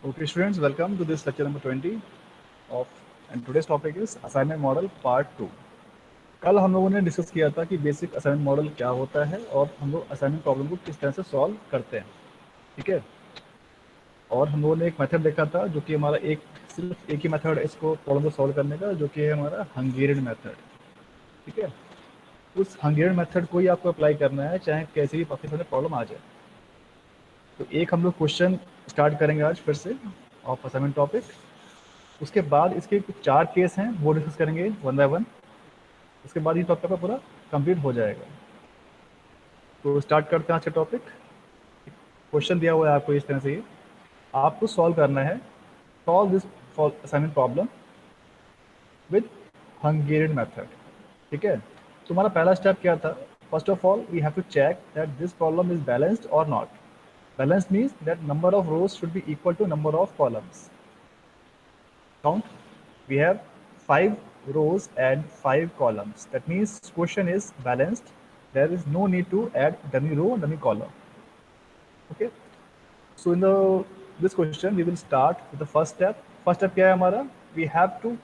Okay, students, welcome to this lecture number 20 of and today's topic is assignment model part 2. कल हम लोगों ने discuss किया था कि बेसिक असाइनमेंट मॉडल क्या होता है और हम लोग असाइनमेंट प्रॉब्लम को किस तरह से सॉल्व करते हैं, ठीक है। और हम लोगों ने एक मेथड देखा था जो कि हमारा सिर्फ एक ही मेथड है इसको प्रॉब्लम को सॉल्व करने का, जो कि है हमारा हंगेरियन मेथड, ठीक है। उस हंगेरियन मेथड को ही आपको अप्लाई करना है, चाहे कैसी भी आपके सामने प्रॉब्लम आ जाए। तो एक हम लोग क्वेश्चन स्टार्ट करेंगे आज फिर से ऑफ असाइनमेंट टॉपिक। उसके बाद इसके कुछ 4 केस हैं, वो डिस्कस करेंगे वन बाय वन। उसके बाद ये टॉपिक आपका पूरा कंप्लीट हो जाएगा। तो स्टार्ट करते हैं आज का टॉपिक। क्वेश्चन दिया हुआ है आपको इस तरह से, ये आपको सॉल्व करना है। Solve this assignment problem with Hungarian method, ठीक है। तो हमारा पहला स्टेप क्या था? First of all we have to check that this problem is balanced और not. Balanced means that number of rows should be equal to number of columns. Count. We have 5 rows and 5 columns. That means question is balanced. There is no need to add dummy row, dummy column. Okay. So in the this question we will start with the first step. First step क्या है हमारा? We have to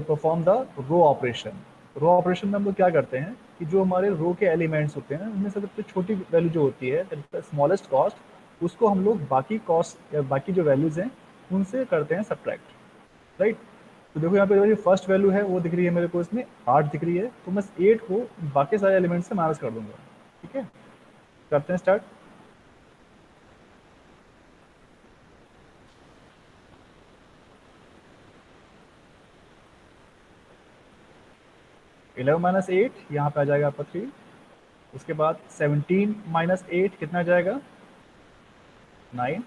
perform the row operation. Row operation में हम लोग क्या करते हैं कि जो हमारे रो के एलिमेंट्स होते हैं उनमें से सबसे छोटी वैल्यू जो होती है, स्मॉलेस्ट कॉस्ट, उसको हम लोग बाकी कॉस्ट या बाकी जो वैल्यूज हैं उनसे करते हैं सब्ट्रैक्ट, राइट। तो देखो यहाँ पे जो फर्स्ट वैल्यू है वो दिख रही है मेरे को, इसमें 8 दिख रही है, तो मैं 8 को बाकी सारे एलिमेंट से माइनस कर दूंगा, ठीक है। करते हैं स्टार्ट। 11 माइनस 8 यहाँ पे आ जाएगा आपका 3। उसके बाद 17 माइनस 8 कितना आ जाएगा? 9।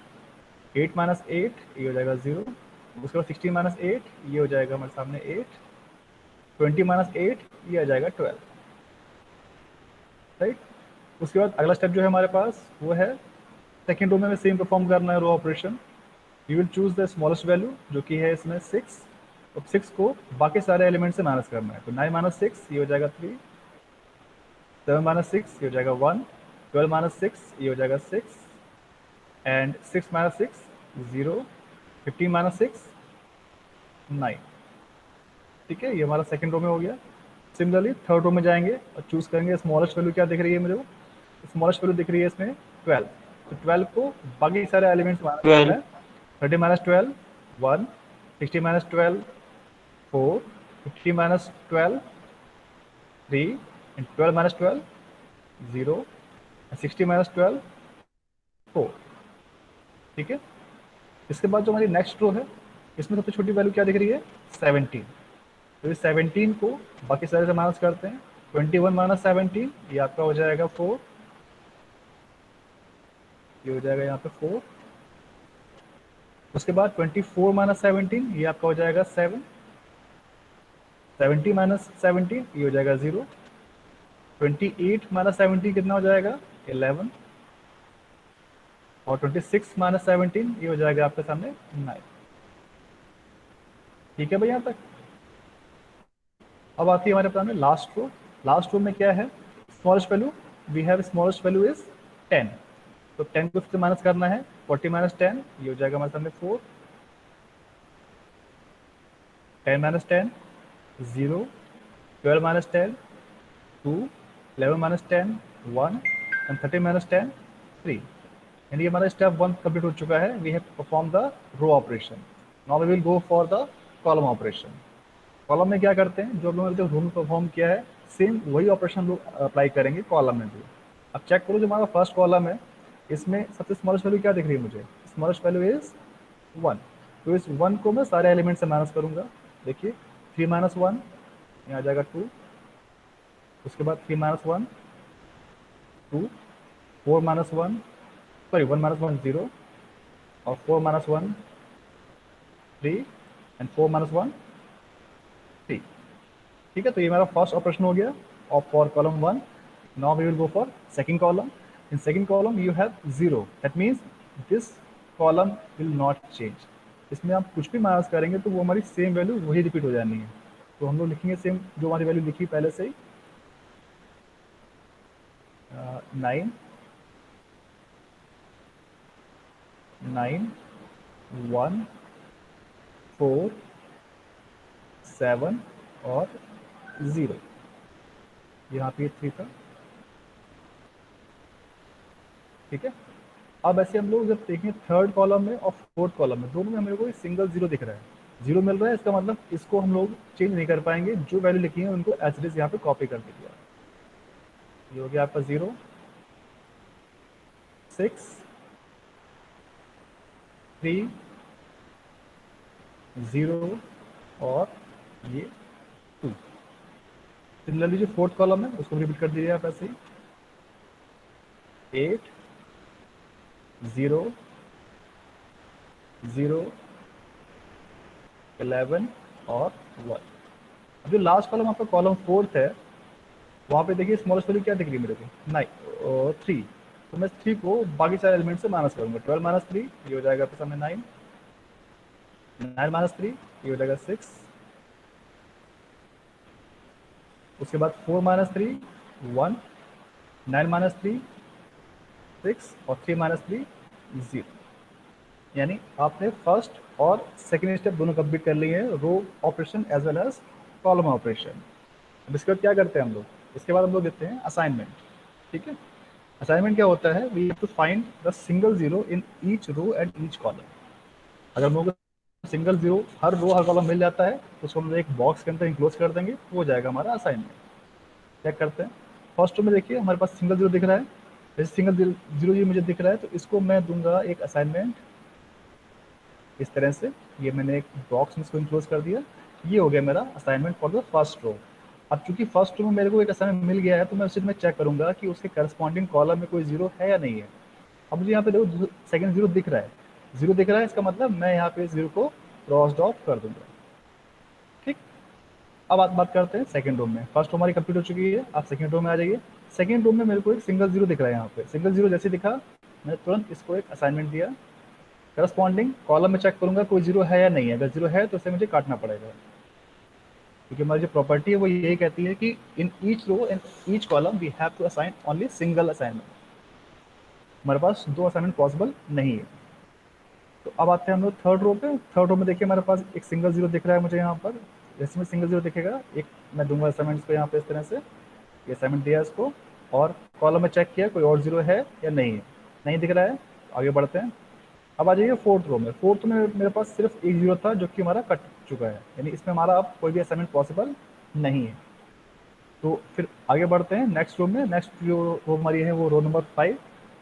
8 माइनस 8 ये हो जाएगा 0। उसके बाद 16 माइनस 8 ये हो जाएगा हमारे सामने 8। 20 माइनस 8 ये आ जाएगा 12, राइट। उसके बाद अगला स्टेप जो है हमारे पास वो है सेकेंड रो में सेम परफॉर्म करना है row operation. You will choose the smallest value जो कि है इसमें 6। अब 6 को बाकी सारे एलिमेंट से माइनस करना है, तो 9 माइनस 6 ये हो जाएगा 3। 7 माइनस 6 ये हो जाएगा 1। 12 माइनस 6 ये हो जाएगा 6 एंड 6 माइनस 6 0। 15 माइनस 6 9, ठीक है। ये हमारा सेकंड रो में हो गया। सिमिलरली थर्ड रो में जाएंगे और चूज करेंगे स्मॉलेस्ट वैल्यू क्या दिख रही है मेरे को? स्मॉलेस्ट वैल्यू दिख रही है इसमें 12। तो 12 को बाकी सारे एलिमेंट्स माइनस करना 12 है। 30 minus 12 1। 60 minus 12 4। 50 minus 12 3 and 12 minus 12 0 and 60 minus 12 4, ठीक है। इसके बाद जो हमारी नेक्स्ट रो है इसमें सबसे छोटी वैल्यू क्या दिख रही है? 17। तो इस 17 को बाकी सारे से माइनस करते हैं। 21 माइनस 17 ये आपका हो जाएगा 4। ये हो जाएगा यहाँ पे 4। उसके बाद 24 माइनस 17 ये आपका हो जाएगा 7। 70 माइनस 17 ये हो जाएगा 0। 28 माइनस 17 कितना हो जाएगा? 11। और 26 माइनस 17 ये हो जाएगा आपके सामने 9, ठीक है भाई यहाँ तक। अब आती है हमारे सामने लास्ट रो। लास्ट रो में क्या है? Smallest value we have smallest value is 10। तो 10 को फिर माइनस करना है। 40 माइनस 10 ये हो जाएगा हमारे सामने 4। 10 minus 10 0। 12 minus 10 2। 11 minus 10 1 and 30 minus 10 3। And ये हमारा स्टेप 1 कंप्लीट हो चुका है। We have perform the row operation. Now we will go for the column operation. Column में क्या करते हैं? जो हम लोगों ने जो रूल परफॉर्म किया है सेम वही ऑपरेशन लोग अप्लाई करेंगे कॉलम में भी। अब चेक करो जो हमारा फर्स्ट कॉलम है इसमें सबसे स्मॉलेस्ट वैल्यू क्या दिख रही है मुझे? Smallest value is 1। तो इस 1 को मैं सारे एलिमेंट से माइनस करूंगा। देखिए 3 माइनस 1 यहाँ आ जाएगा 2। उसके बाद 3 माइनस 1 2। 4 माइनस 1 सॉरी 1 माइनस 1 0 और 4 माइनस 1 3 एंड 4 माइनस 1 3, ठीक है। तो ये मेरा फर्स्ट ऑपरेशन हो गया और for column 1। Now we will go for second column. In second column you have 0। That means this column will not change. इसमें आप कुछ भी माइनस करेंगे तो वो हमारी सेम वैल्यू वही रिपीट हो जानी है। तो हम लोग लिखेंगे सेम जो हमारी वैल्यू लिखी पहले से ही 9 9 1 4 7 और 0, यहाँ पे 3 था। ठीक है, अब ऐसे हम लोग जब देखें थर्ड कॉलम में और फोर्थ कॉलम में, दोनों में मेरे को एक सिंगल जीरो दिख रहा है, जीरो मिल रहा है। इसका मतलब इसको हम लोग चेंज नहीं कर पाएंगे, जो वैल्यू लिखी है उनको एज इट इज यहाँ पे कॉपी कर दीजिए। ये हो गया आपका 0 6 3 0 और ये 2। सिमिलरली जो फोर्थ कॉलम है उसको रिपीट कर दीजिए आप ऐसे ही, 8 0 0 11 और 1। अब जो लास्ट कॉलम आपका कॉलम फोर्थ है, वहाँ पे देखिए स्मॉलेस्ट वैल्यू क्या दिख रही है मेरे को, 9 और 3। तो मैं 3 को बाकी सारे एलिमेंट से माइनस करूंगा, 12 माइनस 3 ये हो जाएगा आपके सामने 9, 9 माइनस 3 ये हो जाएगा 6, उसके बाद 4 माइनस 3 1, 9 माइनस 3 6 और 3 माइनस 3 0। यानी आपने फर्स्ट और सेकेंड स्टेप दोनों कंप्लीट कर लिए हैं, row operation as well as column operation. अब इसके बाद क्या करते हैं हम लोग, इसके बाद हम लोग देते हैं असाइनमेंट। ठीक है, असाइनमेंट क्या होता है, we have to find the single zero in each row and each column. अगर हम लोग सिंगल जीरो हर रो हर कॉलम मिल जाता है तो उसको हम लोग एक बॉक्स के अंदर इंक्लोज कर देंगे, वो हो जाएगा हमारा असाइनमेंट। चेक करते हैं, फर्स्ट रो में देखिए हमारे पास सिंगल जीरो दिख रहा है, जैसे सिंगल जीरो ये मुझे दिख रहा है तो इसको मैं दूंगा एक असाइनमेंट इस तरह से। ये मैंने एक बॉक्स में इसको इंक्लोज कर दिया, ये हो गया मेरा assignment for the first row. अब चूंकि फर्स्ट रो में मेरे को एक असाइनमेंट मिल गया है तो मैं उसे मैं चेक करूंगा कि उसके करस्पॉन्डिंग कॉलम में कोई जीरो है या नहीं है। अब मुझे यहाँ पे देखो सेकंड जीरो दिख रहा है, जीरो दिख रहा है, इसका मतलब मैं यहाँ पे जीरो को क्रॉस ऑफ कर दूंगा। ठीक, अब बात करते हैं सेकंड रो में। फर्स्ट रो हमारी कंप्लीट हो चुकी है, आप सेकंड रो में आ जाइए। सेकंड रो में मेरे को एक सिंगल जीरो दिख रहा है, यहाँ पे सिंगल जीरो जैसे दिखा मैंने तुरंत इसको एक असाइनमेंट दिया। करस्पॉन्डिंग कॉलम में चेक करूंगा कोई जीरो है या नहीं है, अगर जीरो है तो इसे मुझे काटना पड़ेगा, क्योंकि हमारी जो प्रॉपर्टी है वो यही कहती है कि in each row and each column we have to assign only single assignment. हमारे पास दो असाइनमेंट पॉसिबल नहीं है। तो अब आते हैं हम लोग थर्ड रो पे। थर्ड रो में देखिए हमारे पास एक सिंगल जीरो दिख रहा है मुझे यहाँ पर, जैसे में सिंगल जीरो दिखेगा एक मैं दूंगा असाइनमेंट को यहाँ पे इस तरह से, ये असाइनमेंट दिया इसको, और कॉलम में चेक किया कोई और जीरो है या नहीं है, नहीं दिख रहा है, आगे बढ़ते हैं। अब आ जाइए फोर्थ रो में। फोर्थ में मेरे पास सिर्फ एक जीरो था जो कि हमारा कट चुका है, यानी इसमें हमारा अब कोई भी असाइनमेंट पॉसिबल नहीं है। तो फिर आगे बढ़ते हैं नेक्स्ट रो में। नेक्स्ट जो रो हमारी है वो रो नंबर 5।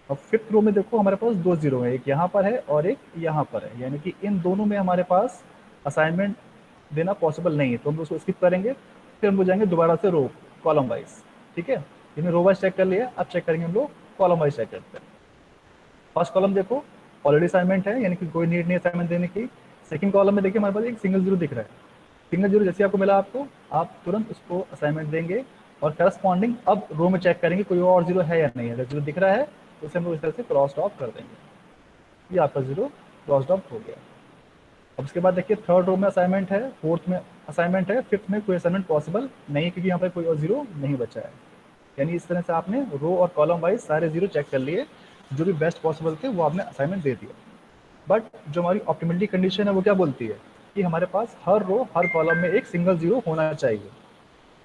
और फिफ्थ रो में देखो हमारे पास दो जीरो है, एक यहाँ पर है और एक यहाँ पर है, यानी कि इन दोनों में हमारे पास असाइनमेंट देना पॉसिबल नहीं है, तो हम उसको स्किप करेंगे। फिर हम लोग जाएंगे दोबारा से रो कॉलम वाइज। ठीक है, इन्हें रो वाइज चेक कर लिया, अब चेक करेंगे हम लोग कॉलम वाइज चेक करते हैं। फर्स्ट कॉलम देखो ऑलरेडी असाइनमेंट है, यानी कि कोई नीड नहीं असाइनमेंट देने की। सेकंड कॉलम में देखिए हमारे पास एक सिंगल जीरो दिख रहा है, सिंगल जीरो जैसे आपको मिला आपको आप तुरंत उसको असाइनमेंट देंगे और करस्पॉन्डिंग अब रो में चेक करेंगे कोई और जीरो है या नहीं है। अगर जीरो दिख रहा है तो उसे हम लोग इस तरह से क्रॉस ऑफ कर देंगे, ये आपका जीरो क्रॉस ऑफ हो गया। अब उसके बाद देखिए थर्ड रो में असाइनमेंट है, फोर्थ में असाइनमेंट है, फिफ्थ में कोई असाइनमेंट पॉसिबल नहीं है क्योंकि यहाँ पर कोई और जीरो नहीं बचा है। यानी इस तरह से आपने रो और कॉलम वाइज सारे जीरो चेक कर लिए, जो भी बेस्ट पॉसिबल थे वो आपने असाइनमेंट दे दिया। बट जो हमारी ऑप्टिमिलिटी कंडीशन है वो क्या बोलती है कि हमारे पास हर रो हर कॉलम में एक सिंगल जीरो होना चाहिए।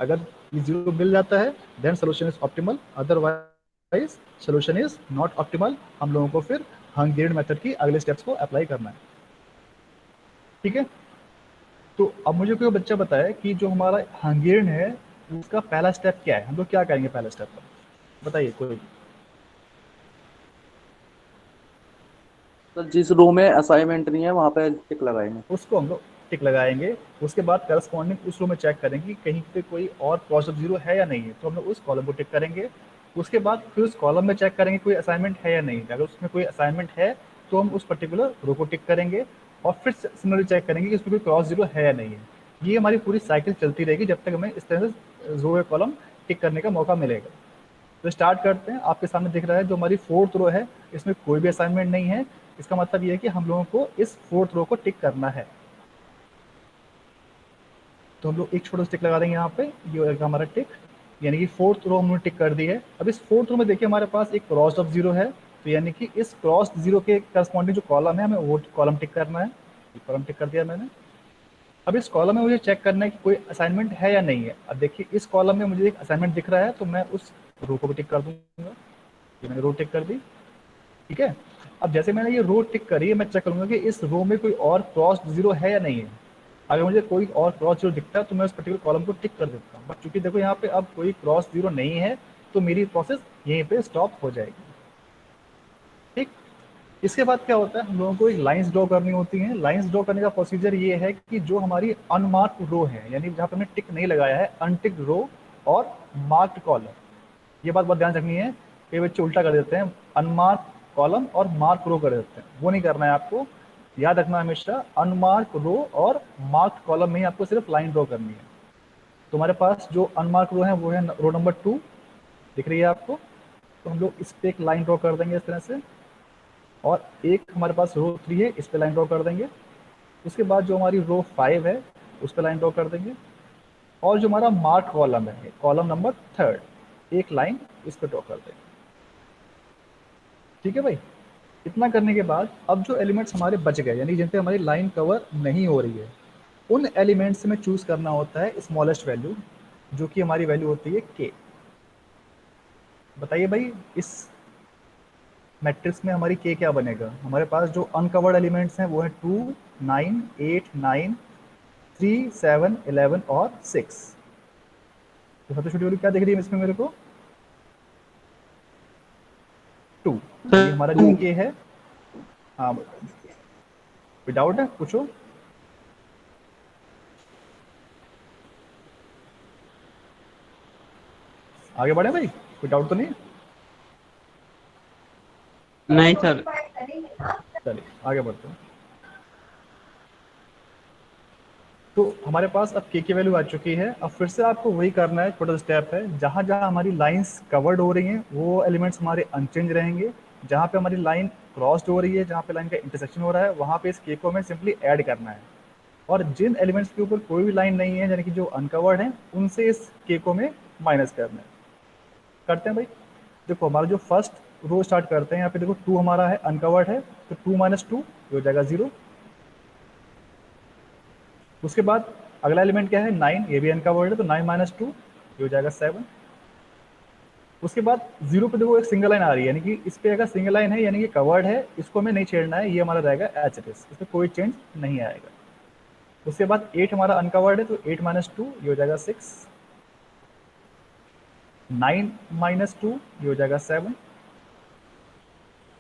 अगर ये जीरो मिल जाता है then solution is optimal, otherwise solution is not optimal. हम लोगों को फिर हंगेरियन मेथड की अगले स्टेप्स को अप्लाई करना है। ठीक है, तो अब मुझे कोई बच्चा बताए कि जो हमारा हंगेरियन है उसका पहला स्टेप क्या है, हम लोग क्या करेंगे पहला स्टेप पर, बताइए कोई। तो जिस रो में असाइनमेंट नहीं है वहां पे टिक लगाएंगे। उसको हम लोग टिक लगाएंगे। उसके बाद करस्पॉन्डिंग उस रो में चेक करेंगे कि कहीं पे कोई और पॉजिटिव जीरो है या नहीं है, तो हम लोग उस कॉलम को टिक करेंगे। उसके बाद फिर उस कॉलम में चेक करेंगे कोई असाइनमेंट है या नहीं, अगर उसमें कोई असाइनमेंट है तो हम उस पर्टिकुलर रो को टिक करेंगे और फिर सिमिलरली चेक करेंगे कि उसमें कोई क्रॉस जीरो है या नहीं है। ये हमारी पूरी साइकिल चलती रहेगी जब तक हमें इस तरह से रो या कॉलम टिक करने का मौका मिलेगा। तो स्टार्ट करते हैं। आपके सामने दिख रहा है जो हमारी फोर्थ रो है इसमें कोई भी असाइनमेंट नहीं है, इसका मतलब ये है कि हम लोगों को इस फोर्थ रो को टिक करना है। तो हम लोग एक छोटा सा टिक लगा देंगे यहाँ पे, ये होगा हमारा टिक, यानी कि फोर्थ रो हमने टिक कर दी है। अब इस फोर्थ रो में देखिए हमारे पास एक क्रॉस ऑफ जीरो है, तो यानी कि इस क्रॉस जीरो के करस्पॉन्डिंग जो कॉलम है हमें वो कॉलम टिक करना है। ये कॉलम टिक कर दिया मैंने। अब इस कॉलम में मुझे चेक करना है कि कोई असाइनमेंट है या नहीं है। अब देखिए इस कॉलम में मुझे एक असाइनमेंट दिख रहा है तो मैं उस रो को भी टिक कर दूंगा। ये मैंने रो टिक कर दी, ठीक है। अब जैसे मैंने ये रो टिक करी है, मैं चेक करूंगा कि इस रो में कोई और क्रॉस जीरो है या नहीं है। अगर मुझे कोई और क्रॉस जीरो दिखता है तो मैं उस पर्टिकुलर कॉलम को टिक कर देता हूँ। बट चूंकि देखो यहाँ पे अब कोई क्रॉस जीरो नहीं है तो मेरी प्रोसेस यहीं पे स्टॉप हो जाएगी, ठीक। इसके बाद क्या होता है, हम लोगों को एक लाइंस ड्रॉ करनी होती हैं। लाइंस ड्रॉ करने का प्रोसीजर ये है कि जो हमारी अनमार्क रो है, यानी जहाँ पे हमने टिक नहीं लगाया है, अनटिक रो और मार्क्ड कॉलम, ये बात बहुत ध्यान रखनी है। कई बच्चे उल्टा कर देते हैं, अनमार्क कॉलम और मार्क रो कर देते हैं। वो नहीं करना है आपको, याद रखना है हमेशा अनमार्क रो और मार्क्ड कॉलम में ही आपको सिर्फ लाइन ड्रॉ करनी है। तो हमारे पास जो अनमार्क रो है वो है रो नंबर 2, दिख रही है आपको। तो हम लोग इस पर एक लाइन ड्रॉ कर देंगे इस तरह से, और एक हमारे पास रो 3 है, इस पर लाइन ड्रॉ कर देंगे। उसके बाद जो हमारी रो 5 है उस पर लाइन ड्रॉ कर देंगे, और जो हमारा मार्क कॉलम है, कॉलम नंबर 3, एक लाइन इस पर ड्रॉ कर देंगे, ठीक है भाई। इतना करने के बाद अब जो एलिमेंट्स हमारे बच गए, यानी जिन पे हमारी लाइन कवर नहीं हो रही है, उन एलिमेंट्स में चूज करना होता है स्मॉलेस्ट वैल्यू, जो कि हमारी वैल्यू होती है के। बताइए भाई, इस मैट्रिक्स में हमारी के क्या बनेगा। हमारे पास जो अनकवर्ड एलिमेंट्स हैं वो है 2, 9, 8, 9, 3, 7, 11 और 6। तो सबसे छोटी वाली क्या दिख रही है इसमें मेरे को, 2। ये हमारा जो के है। हाँ, कोई डाउट है पूछो। आगे बढ़े भाई, कोई डाउट तो नहीं। नहीं सर। चलिए आगे बढ़ते हैं। तो हमारे पास अब के की वैल्यू आ चुकी है। अब फिर से आपको वही करना है, छोटा स्टेप है। जहाँ जहाँ हमारी लाइंस कवर्ड हो रही हैं वो एलिमेंट्स हमारे अनचेंज रहेंगे। जहाँ पे हमारी लाइन क्रॉस्ड हो रही है, जहाँ पे लाइन का इंटरसेक्शन हो रहा है, वहाँ पे इस के को हमें सिंपली ऐड करना है। और जिन एलिमेंट्स के ऊपर कोई भी लाइन नहीं है, यानी कि जो अनकवर्ड है, उनसे इस के को में माइनस करना है। करते हैं भाई। देखो हमारा जो फर्स्ट रो स्टार्ट करते हैं, यहाँ पे देखो 2 हमारा है, अनकवर्ड है, तो 2 माइनस 2 हो जाएगा 0। उसके बाद अगला एलिमेंट क्या है, 9, ये भी अनकवर्ड है, तो 9 माइनस 2 ये हो जाएगा 7। उसके बाद 0 पे देखो एक सिंगल लाइन आ रही है, यानी कि इस पे अगर सिंगल लाइन है यानी कि कवर्ड है, इसको हमें नहीं छेड़ना है, ये हमारा रहेगा एच इट इज, इसमें कोई चेंज नहीं आएगा। उसके बाद 8 हमारा अनकवर्ड है, तो 8 माइनस 2 ये हो जाएगा 6। 9 माइनस 2 ये हो जाएगा 7।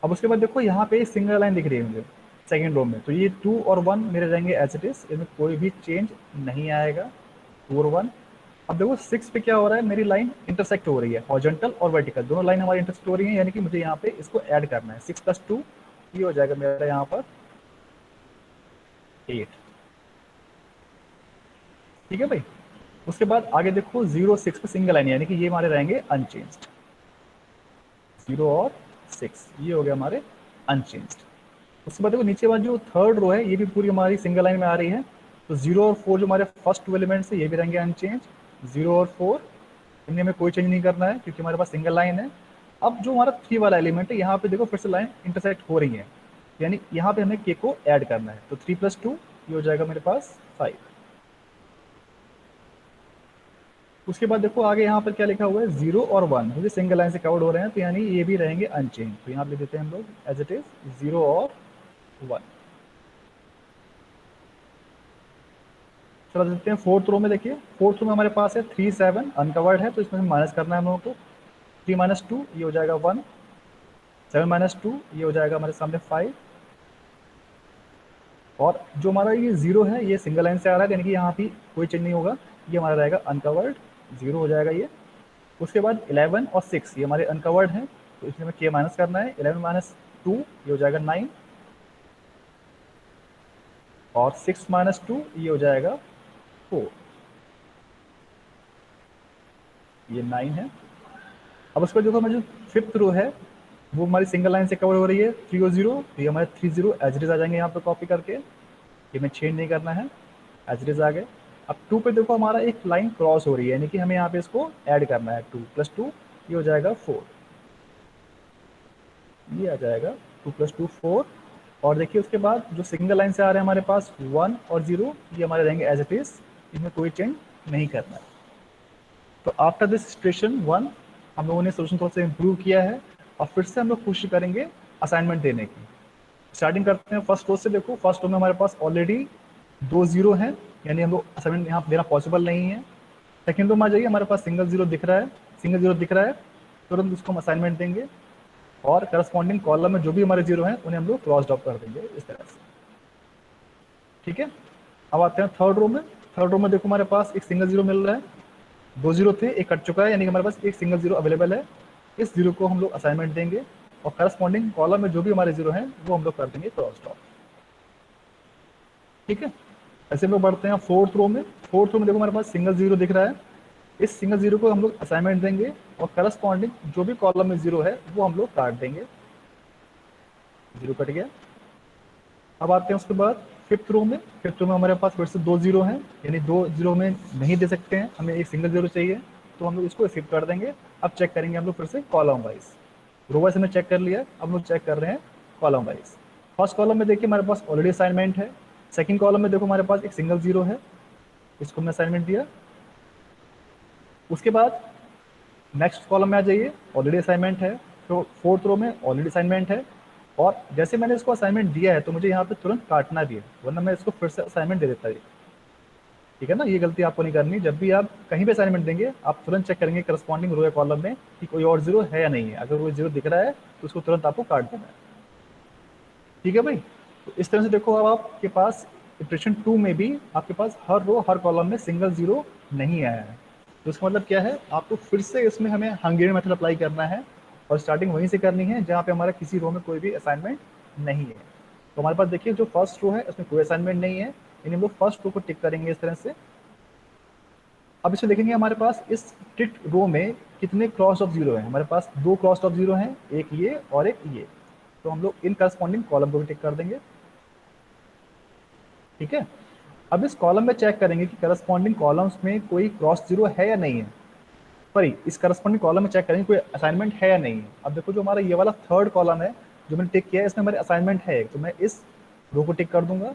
अब उसके बाद देखो यहाँ पे सिंगल लाइन दिख रही है मुझे सेकेंड रो में, तो ये 2 और 1 मेरे रहेंगे एच इट इज, इसमें कोई भी चेंज नहीं आएगा, 2 और 1। अब देखो 6 पे क्या हो रहा है, मेरी लाइन इंटरसेक्ट हो रही है, हॉरिजॉन्टल और वर्टिकल दोनों लाइन हमारी इंटरसेक्ट हो रही है, यानी कि मुझे यहाँ पे इसको ऐड करना है। 6 + 2 ये हो जाएगा मेरा यहाँ पर 8, ठीक है भाई। उसके बाद आगे देखो 0 6 पे सिंगल लाइन, यानी कि ये हमारे रहेंगे अनचेंज्ड। 0 और 6 ये हो गया हमारे अनचेंज्ड। उसके बाद देखो नीचे वाली जो थर्ड रो है ये भी पूरी हमारी सिंगल लाइन में आ रही है, तो 0 और 4 जो हमारे फर्स्ट 2 एलिमेंट्स है ये भी रहेंगे अनचेंज। 0 और 4 इनमें हमें कोई चेंज नहीं करना है क्योंकि हमारे पास सिंगल लाइन है। अब जो हमारा 3 वाला एलिमेंट है यहाँ पे देखो फिर से लाइन इंटरसेक्ट हो रही है, यानी यहाँ पे हमें के को ऐड करना है, तो 3 + 2 ये हो जाएगा मेरे पास 5। उसके बाद देखो आगे यहाँ पर क्या लिखा हुआ है, 0 और 1 मुझे सिंगल लाइन से कवर्ड हो रहे हैं, तो यानी ये भी रहेंगे अनचेंज, तो यहाँ पे लिख देते हैं हम लोग एज इट इज 0 और 1। चलो देखते हैं फोर्थ रो में। देखिए फोर्थ रो में हमारे पास है 3 7 अनकवर्ड है, तो इसमें माइनस करना है हम लोगों को। 3 माइनस 2 ये हो जाएगा 1। 7 माइनस 2 ये हो जाएगा हमारे सामने 5। और जो हमारा ये 0 है ये सिंगल लाइन से आ रहा है, यानी कि यहाँ भी कोई चेंज नहीं होगा, ये हमारा रहेगा अनकवर्ड, 0 हो जाएगा ये। उसके बाद 11 और 6 ये हमारे अनकवर्ड हैं, तो इसमें हमें के माइनस करना है। 11 माइनस 2 ये हो जाएगा 9, और 6 माइनस 2 ये हो जाएगा 4, ये 9 है। अब उसके बाद देखो हमारी जो फिफ्थ रो है वो हमारी सिंगल लाइन से कवर हो रही है, 3 और 0, तो ये हमारे 3 0 एज इट इज आ जाएंगे यहाँ पे कॉपी करके, ये हमें चेंज नहीं करना है, एज इट इज आ गए। अब 2 पे देखो हमारा एक लाइन क्रॉस हो रही है, यानी कि हमें यहाँ पे इसको ऐड करना है, 2 + 2 ये हो जाएगा 4। ये आ जाएगा 2 + 2 4। और देखिए उसके बाद जो सिंगल लाइन से आ रहे हैं हमारे पास 1 और 0, ये हमारे रहेंगे एज इट इज, इनमें कोई चेंज नहीं करना है। तो आफ्टर दिस सिचुएशन 1 हम लोगों ने सोल्यूशन थोड़ा सा इम्प्रूव किया है, और फिर से हम लोग कोशिश करेंगे असाइनमेंट देने की। स्टार्टिंग करते हैं फर्स्ट रो से। देखो फर्स्ट रो में हमारे पास ऑलरेडी 2 0 हैं, यानी हम लोग असाइनमेंट यहाँ देना पॉसिबल नहीं है। सेकेंड रो में आ जाइए, हमारे पास सिंगल जीरो दिख रहा है, सिंगल जीरो दिख रहा है, तुरंत उसको हम असाइनमेंट देंगे, और करस्पॉन्डिंग कॉलम में जो भी हमारे जीरो हैं उन्हें हम लोग क्रॉस आउट कर देंगे इस तरह से। ठीक है, अब आते हैं थर्ड रो में। थर्ड रो में देखो हमारे पास एक सिंगल जीरो मिल रहा है, 2 जीरो थे, एक कट चुका है, यानी कि हमारे पास एक सिंगल जीरो अवेलेबल है। इस जीरो को हम लोग असाइनमेंट देंगे, और करस्पॉन्डिंग कॉलम में जो भी हमारे जीरो हैं वो हम लोग कर देंगे क्रॉस आउट। ठीक है, ऐसे में बढ़ते हैं फोर्थ रो में। फोर्थ रो में देखो हमारे पास सिंगल जीरो दिख रहा है, इस सिंगल जीरो को हम लोग असाइनमेंट देंगे, और करस्पॉन्डिंग जो भी कॉलम में जीरो है वो हम लोग काट देंगे। जीरो कट गया। अब आते हैं उसके बाद फिफ्थ रो में। फिफ्थ रो में हमारे पास फिर से 2 जीरो हैं, यानी 2 जीरो में नहीं दे सकते हैं, हमें एक सिंगल जीरो चाहिए, तो हम लोग इसको स्किप कर देंगे। अब चेक करेंगे हम लोग फिर से कॉलम वाइज। रो वाइज हमने चेक कर लिया, अब हम लोग चेक कर रहे हैं कॉलम वाइज। फर्स्ट कॉलम में देखिए हमारे पास ऑलरेडी असाइनमेंट है। सेकंड कॉलम में देखो हमारे पास एक सिंगल जीरो है, इसको हमने असाइनमेंट दिया। उसके बाद नेक्स्ट कॉलम में आ जाइए, ऑलरेडी असाइनमेंट है। तो फोर्थ रो में ऑलरेडी असाइनमेंट है, और जैसे मैंने इसको असाइनमेंट दिया है तो मुझे यहाँ पे तुरंत काटना भी है, वरना मैं इसको फिर से असाइनमेंट दे देता है। ठीक है ना, ये गलती आपको नहीं करनी। जब भी आप कहीं भी असाइनमेंट देंगे, आप तुरंत चेक करेंगे करस्पॉन्डिंग रो या कॉलम में कि कोई और जीरो है या नहीं है। अगर वो जीरो दिख रहा है तो उसको तुरंत आपको काट देना है। ठीक है भाई, तो इस तरह से देखो अब आपके पास इटरेशन 2 में भी आपके पास हर रो हर कॉलम में सिंगल जीरो नहीं आया है। तो इसका मतलब क्या है, आपको फिर से इसमें हमें हंगेरियन मेथड अप्लाई करना है, और स्टार्टिंग वहीं से करनी है जहाँ पे हमारा किसी रो में कोई भी असाइनमेंट नहीं है। तो हमारे पास देखिए जो फर्स्ट रो है उसमें कोई असाइनमेंट नहीं है, यानी हम लोग फर्स्ट रो को टिक करेंगे इस तरह से। अब इसे देखेंगे हमारे पास इस टिक रो में कितने क्रॉस ऑफ जीरो है। हमारे पास 2 क्रॉस ऑफ जीरो हैं, एक ये और एक ये। तो हम लोग इन करस्पॉन्डिंग कॉलम को भी टिक कर देंगे। ठीक है, अब इस कॉलम में चेक करेंगे कि करस्पॉन्डिंग कॉलम्स में कोई क्रॉस जीरो है या नहीं है। सॉरी, इस करस्पॉन्डिंग कॉलम में चेक करेंगे कोई असाइनमेंट है या नहीं है। अब देखो जो हमारा ये वाला थर्ड कॉलम है जो मैंने टिक किया है, इसमें हमारे असाइनमेंट है, तो मैं इस रो को टिक कर दूंगा,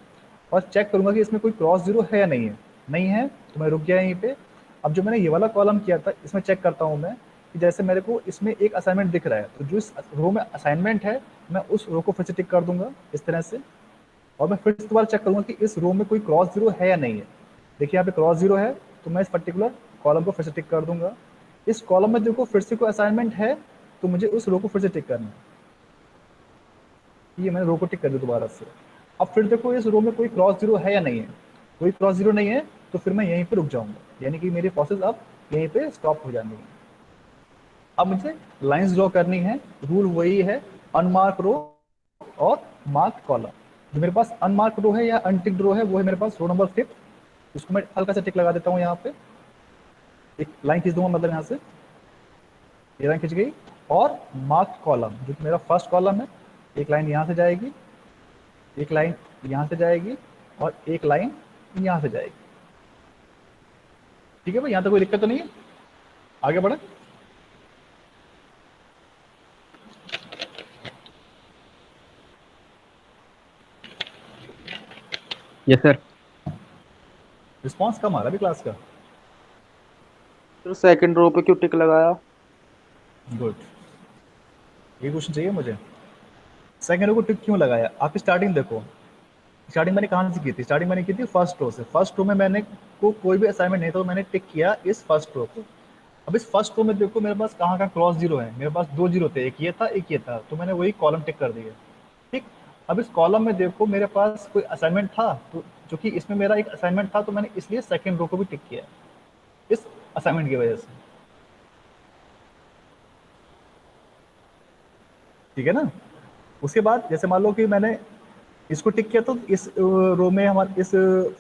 और चेक करूंगा कि इसमें कोई क्रॉस जीरो है या नहीं है। नहीं है तो मैं रुक गया यहीं पे। अब जो मैंने ये वाला कॉलम किया था, इसमें चेक करता हूँ मैं कि जैसे मेरे को इसमें एक असाइनमेंट दिख रहा है, तो जो इस रो में असाइनमेंट है मैं उस रो को फिर से टिक कर दूंगा इस तरह से। और मैं फिर से दोबारा चेक करूंगा कि इस रो में कोई क्रॉस जीरो है या नहीं है। देखिए यहाँ पे क्रॉस जीरो है, तो मैं इस पर्टिकुलर कॉलम को फिर से टिक कर दूंगा। इस कॉलम में देखो फिर से कोई असाइनमेंट है, तो मुझे उस रो को फिर से टिक करना है। ये मैंने रो को टिक कर दिया दोबारा से। अब फिर देखो इस रो में कोई क्रॉस जीरो है या नहीं है। कोई क्रॉस जीरो नहीं है, तो फिर मैं यहीं पे रुक जाऊंगा, यानी कि मेरी प्रोसेस अब यहीं पे स्टॉप हो जानी है। अब मुझे लाइंस ड्रॉ करनी है। रूल वही है, अनमार्क रो और मार्क कॉलम। जो मेरे पास अनमार्क रो है या अनटिक्ड रो है वो है मेरे पास रो नंबर 5। इसको मैं हल्का सा टिक लगा देता हूँ यहाँ पे, एक लाइन खींच दूंगा, मतलब यहाँ से ये लाइन खींच गई। और मार्क कॉलम जो कि मेरा फर्स्ट कॉलम है, एक लाइन यहाँ से जाएगी, एक लाइन यहाँ से जाएगी, और एक लाइन यहाँ से जाएगी। ठीक है भाई, यहाँ तक कोई दिक्कत तो नहीं है, आगे बढ़े। Yes sir. रिस्पॉन्स कम आ रहा है अभी क्लास का। फिर सेकंड रो पे क्यों टिक लगाया? गुड, ये क्वेश्चन चाहिए मुझे। सेकंड रो को टिक क्यों लगाया, आप स्टार्टिंग देखो। स्टार्टिंग मैंने कहाँ से की थी, स्टार्टिंग मैंने की थी फर्स्ट रो से। फर्स्ट रो में मैंने को कोई भी असाइनमेंट नहीं था, तो मैंने टिक किया इस फर्स्ट रो को। अब इस फर्स्ट रो में देखो मेरे पास कहाँ कहाँ क्रॉस जीरो है। मेरे पास 2 जीरो थे, एक ये था एक ये था, तो मैंने वही कॉलम टिक कर दिया। ठीक, अब इस कॉलम में देखो मेरे पास कोई असाइनमेंट था, तो चूंकि इसमें मेरा एक असाइनमेंट था तो मैंने इसलिए सेकंड रो को भी टिक किया इस असाइनमेंट की वजह से। ठीक है ना, उसके बाद जैसे मान लो कि मैंने इसको टिक किया, तो इस रो में हमारे इस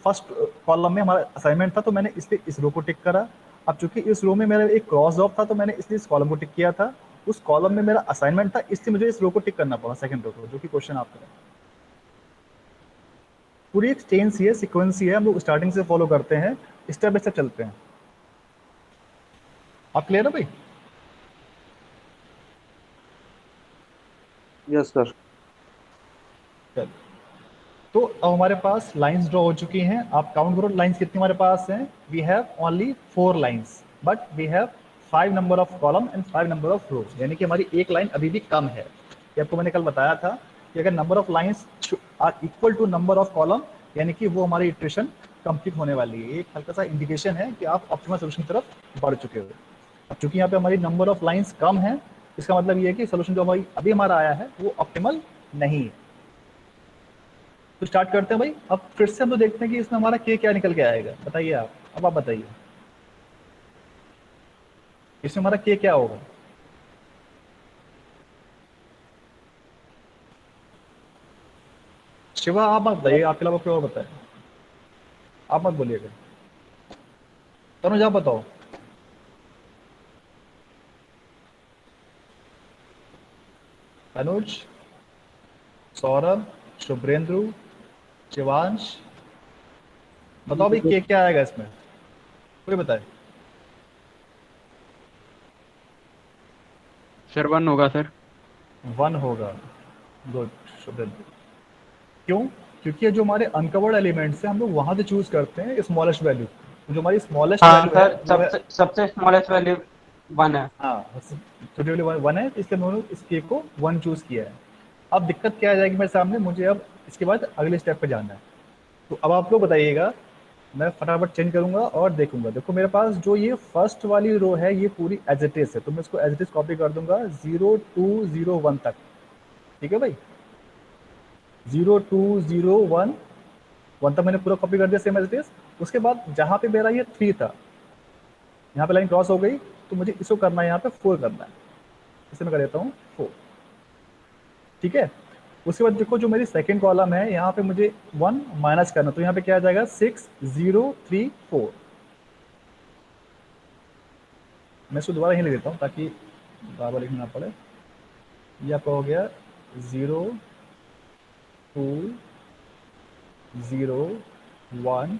फर्स्ट कॉलम में हमारा असाइनमेंट था, तो मैंने इसलिए इस रो को टिक करा। अब चूंकि इस रो में मेरा एक क्रॉस ऑफ था, तो मैंने इसलिए इस कॉलम को टिक किया था। उस कॉलम में मेरा असाइनमेंट था, इसलिए मुझे इस रो को टिक करना पड़ा, सेकंड रो को, जो कि क्वेश्चन आपका है। पूरी एक चेन सी है, सीक्वेंस ही है, हम लोग स्टार्टिंग से फॉलो करते हैं, स्टेप बाय स्टेप चलते हैं। आप क्लियर है भाई? Yes sir. चलो, तो अब हमारे पास लाइंस ड्रॉ हो चुकी हैं। आप काउंट करो लाइंस कितनी हमारे पास हैं। We have only 4 lines but we have 5 number of column and 5 number of row, यानी कि हमारी एक लाइन अभी भी कम है। ये आपको मैंने कल बताया था कि अगर number of lines are equal to number of column, यानी कि वो हमारी इटरेशन कंप्लीट होने वाली है। एक हल्का सा इंडिकेशन है कि आप ऑप्टिमल सोल्यूशन की तरफ बढ़ चुके हो। अब चूंकि यहाँ पे हमारी नंबर ऑफ लाइंस कम है, इसका मतलब ये है कि सोल्यूशन जो हमारी अभी हमारा आया है वो ऑप्टिमल नहीं है। तो स्टार्ट करते हैं भाई। अब फिर से हम तो देखते हैं कि इसमें हमारा के क्या निकल के आएगा। बताइए आप, अब आप बताइए इसमें हमारा के क्या होगा। शिवा आप मत बताइए, आपके अलावा कोई और बताए। आप मत बोलिएगा। तनुज आप बताओ। अनुज, सौरभ, शुभ्रेंद्र, शिवांश, बताओ भाई के क्या आएगा इसमें, कोई बताए। सर 1 होगा सर। 1 होगा। गुड शुभ्रेंद्र। क्यों? क्योंकि जो हमारे अनकवर्ड एलिमेंट्स हैं हम लोग वहां से चूज करते हैं स्मॉलेस्ट वैल्यू। जो हमारी स्मॉलेस्ट हाँ वैल्यू है सर, वो है, सबसे सबसे स्मॉलेस्ट वैल्यू 1 है। हाँ छोटी वाली 1 है, इसलिए मैंने इस के को 1 चूज किया है। अब दिक्कत क्या आ जाएगी मेरे सामने, मुझे अब इसके बाद अगले स्टेप पे जाना है। तो अब आप लोग बताइएगा, मैं फटाफट चेंज करूंगा और देखूंगा। देखो मेरे पास जो ये फर्स्ट वाली रो है ये पूरी एज इट इज है, तो मैं इसको एज इट इज कॉपी कर दूंगा 0201 तक। ठीक है भाई, 0201 1 तक मैंने पूरा कॉपी कर दिया सेम एज इट इज। उसके बाद जहां पे मेरा ये 3 था, यहाँ पे लाइन क्रॉस हो गई, तो मुझे इसको करना है यहाँ पे 4 करना है। इसे मैं कर देता हूँ 4। ठीक है, उसके बाद देखो जो मेरी सेकंड कॉलम है यहाँ पे मुझे 1 माइनस करना, तो यहाँ पे क्या आ जाएगा 6034। मैं इसको दोबारा ही लिख देता हूँ ताकि बार बार लिखना ना पड़े। ये आपका हो गया 0201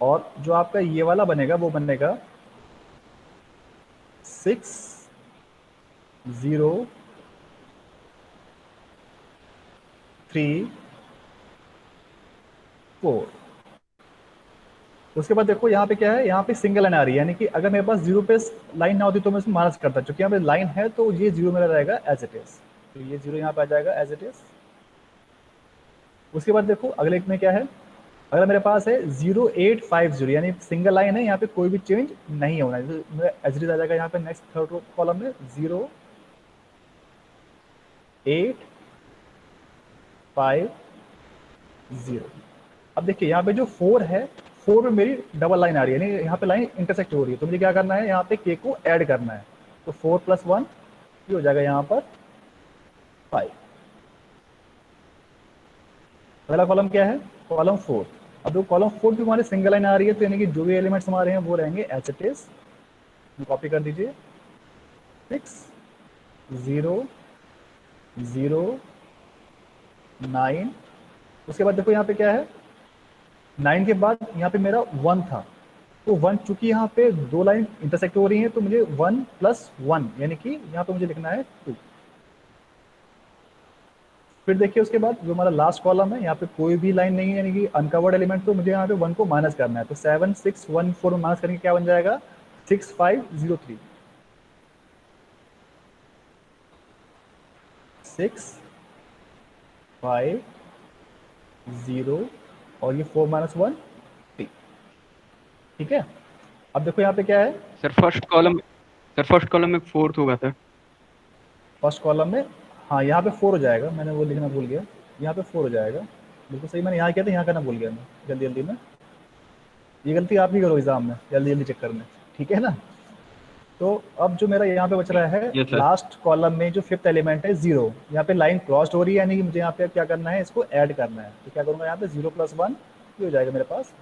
और जो आपका ये वाला बनेगा वो बनेगा 6034। उसके बाद देखो यहाँ पे क्या है, यहाँ पे सिंगल लाइन आ रही है, यानी कि अगर मेरे पास 0 पे लाइन ना होती तो मैं इसमें माइनस करता, क्योंकि यहाँ पे लाइन है तो ये 0 मेरा रहेगा एज इट इज। तो ये 0 यहाँ पे आ जाएगा एज इट इज। उसके बाद देखो अगले एक में क्या है, अगर मेरे पास है 0850, यानी सिंगल लाइन है, यहाँ पे कोई भी चेंज नहीं होना है, तो मेरा एज इट इज आ जाएगा यहाँ पे नेक्स्ट थर्ड कॉलम में 0850। अब देखिए यहाँ पे जो 4 है, 4 में मेरी डबल लाइन आ रही है, यानी यहाँ पे लाइन इंटरसेक्ट हो रही है, तो मुझे क्या करना है, यहाँ पे के को ऐड करना है। तो 4+1 ये हो जाएगा यहाँ पर 5। पहला कॉलम क्या है, कॉलम 4। अब जो कॉलम 4 की हमारी सिंगल लाइन आ रही है, तो यानी कि जो भी एलिमेंट्स हमारे हैं वो रहेंगे एच इट इज। कॉपी कर दीजिए 6009। उसके बाद देखो यहाँ पे क्या है, 9 के बाद यहाँ पे मेरा 1 था, तो 1 चूंकि यहाँ पे 2 लाइन इंटरसेक्ट हो रही हैं, तो मुझे 1+1 यानी कि यहाँ पे मुझे लिखना है 2। फिर देखिए उसके बाद जो हमारा लास्ट कॉलम है, यहाँ पे कोई भी लाइन नहीं है, यानी कि अनकवर्ड एलिमेंट, तो मुझे यहाँ पे 1 को माइनस करना है। तो 7614 में माइनस करके क्या बन जाएगा 6503। 6503 और ये 4-1 3। ठीक है, अब देखो यहाँ पे क्या है, सर फर्स्ट कॉलम में 4th होगा सर। फर्स्ट कॉलम में, हाँ यहाँ पे 4 हो जाएगा, मैंने वो लिखना भूल गया, यहाँ पे 4 हो जाएगा। बिल्कुल सही, मैंने यहाँ किया था, यहाँ करना भूल गया मैं जल्दी जल्दी में। ये गलती आप ही करो एग्जाम में जल्दी जल्दी चेक करने, ठीक है ना। तो अब जो मेरा यहाँ पे बच रहा है यस सर। लास्ट कॉलम में जो 5th एलिमेंट है 0, यहाँ पे लाइन क्रॉस हो रही है, यानी कि मुझे यहाँ पे क्या करना है, इसको ऐड करना है। तो क्या करूँगा, यहाँ पे 0+1 ये हो जाएगा मेरे पास।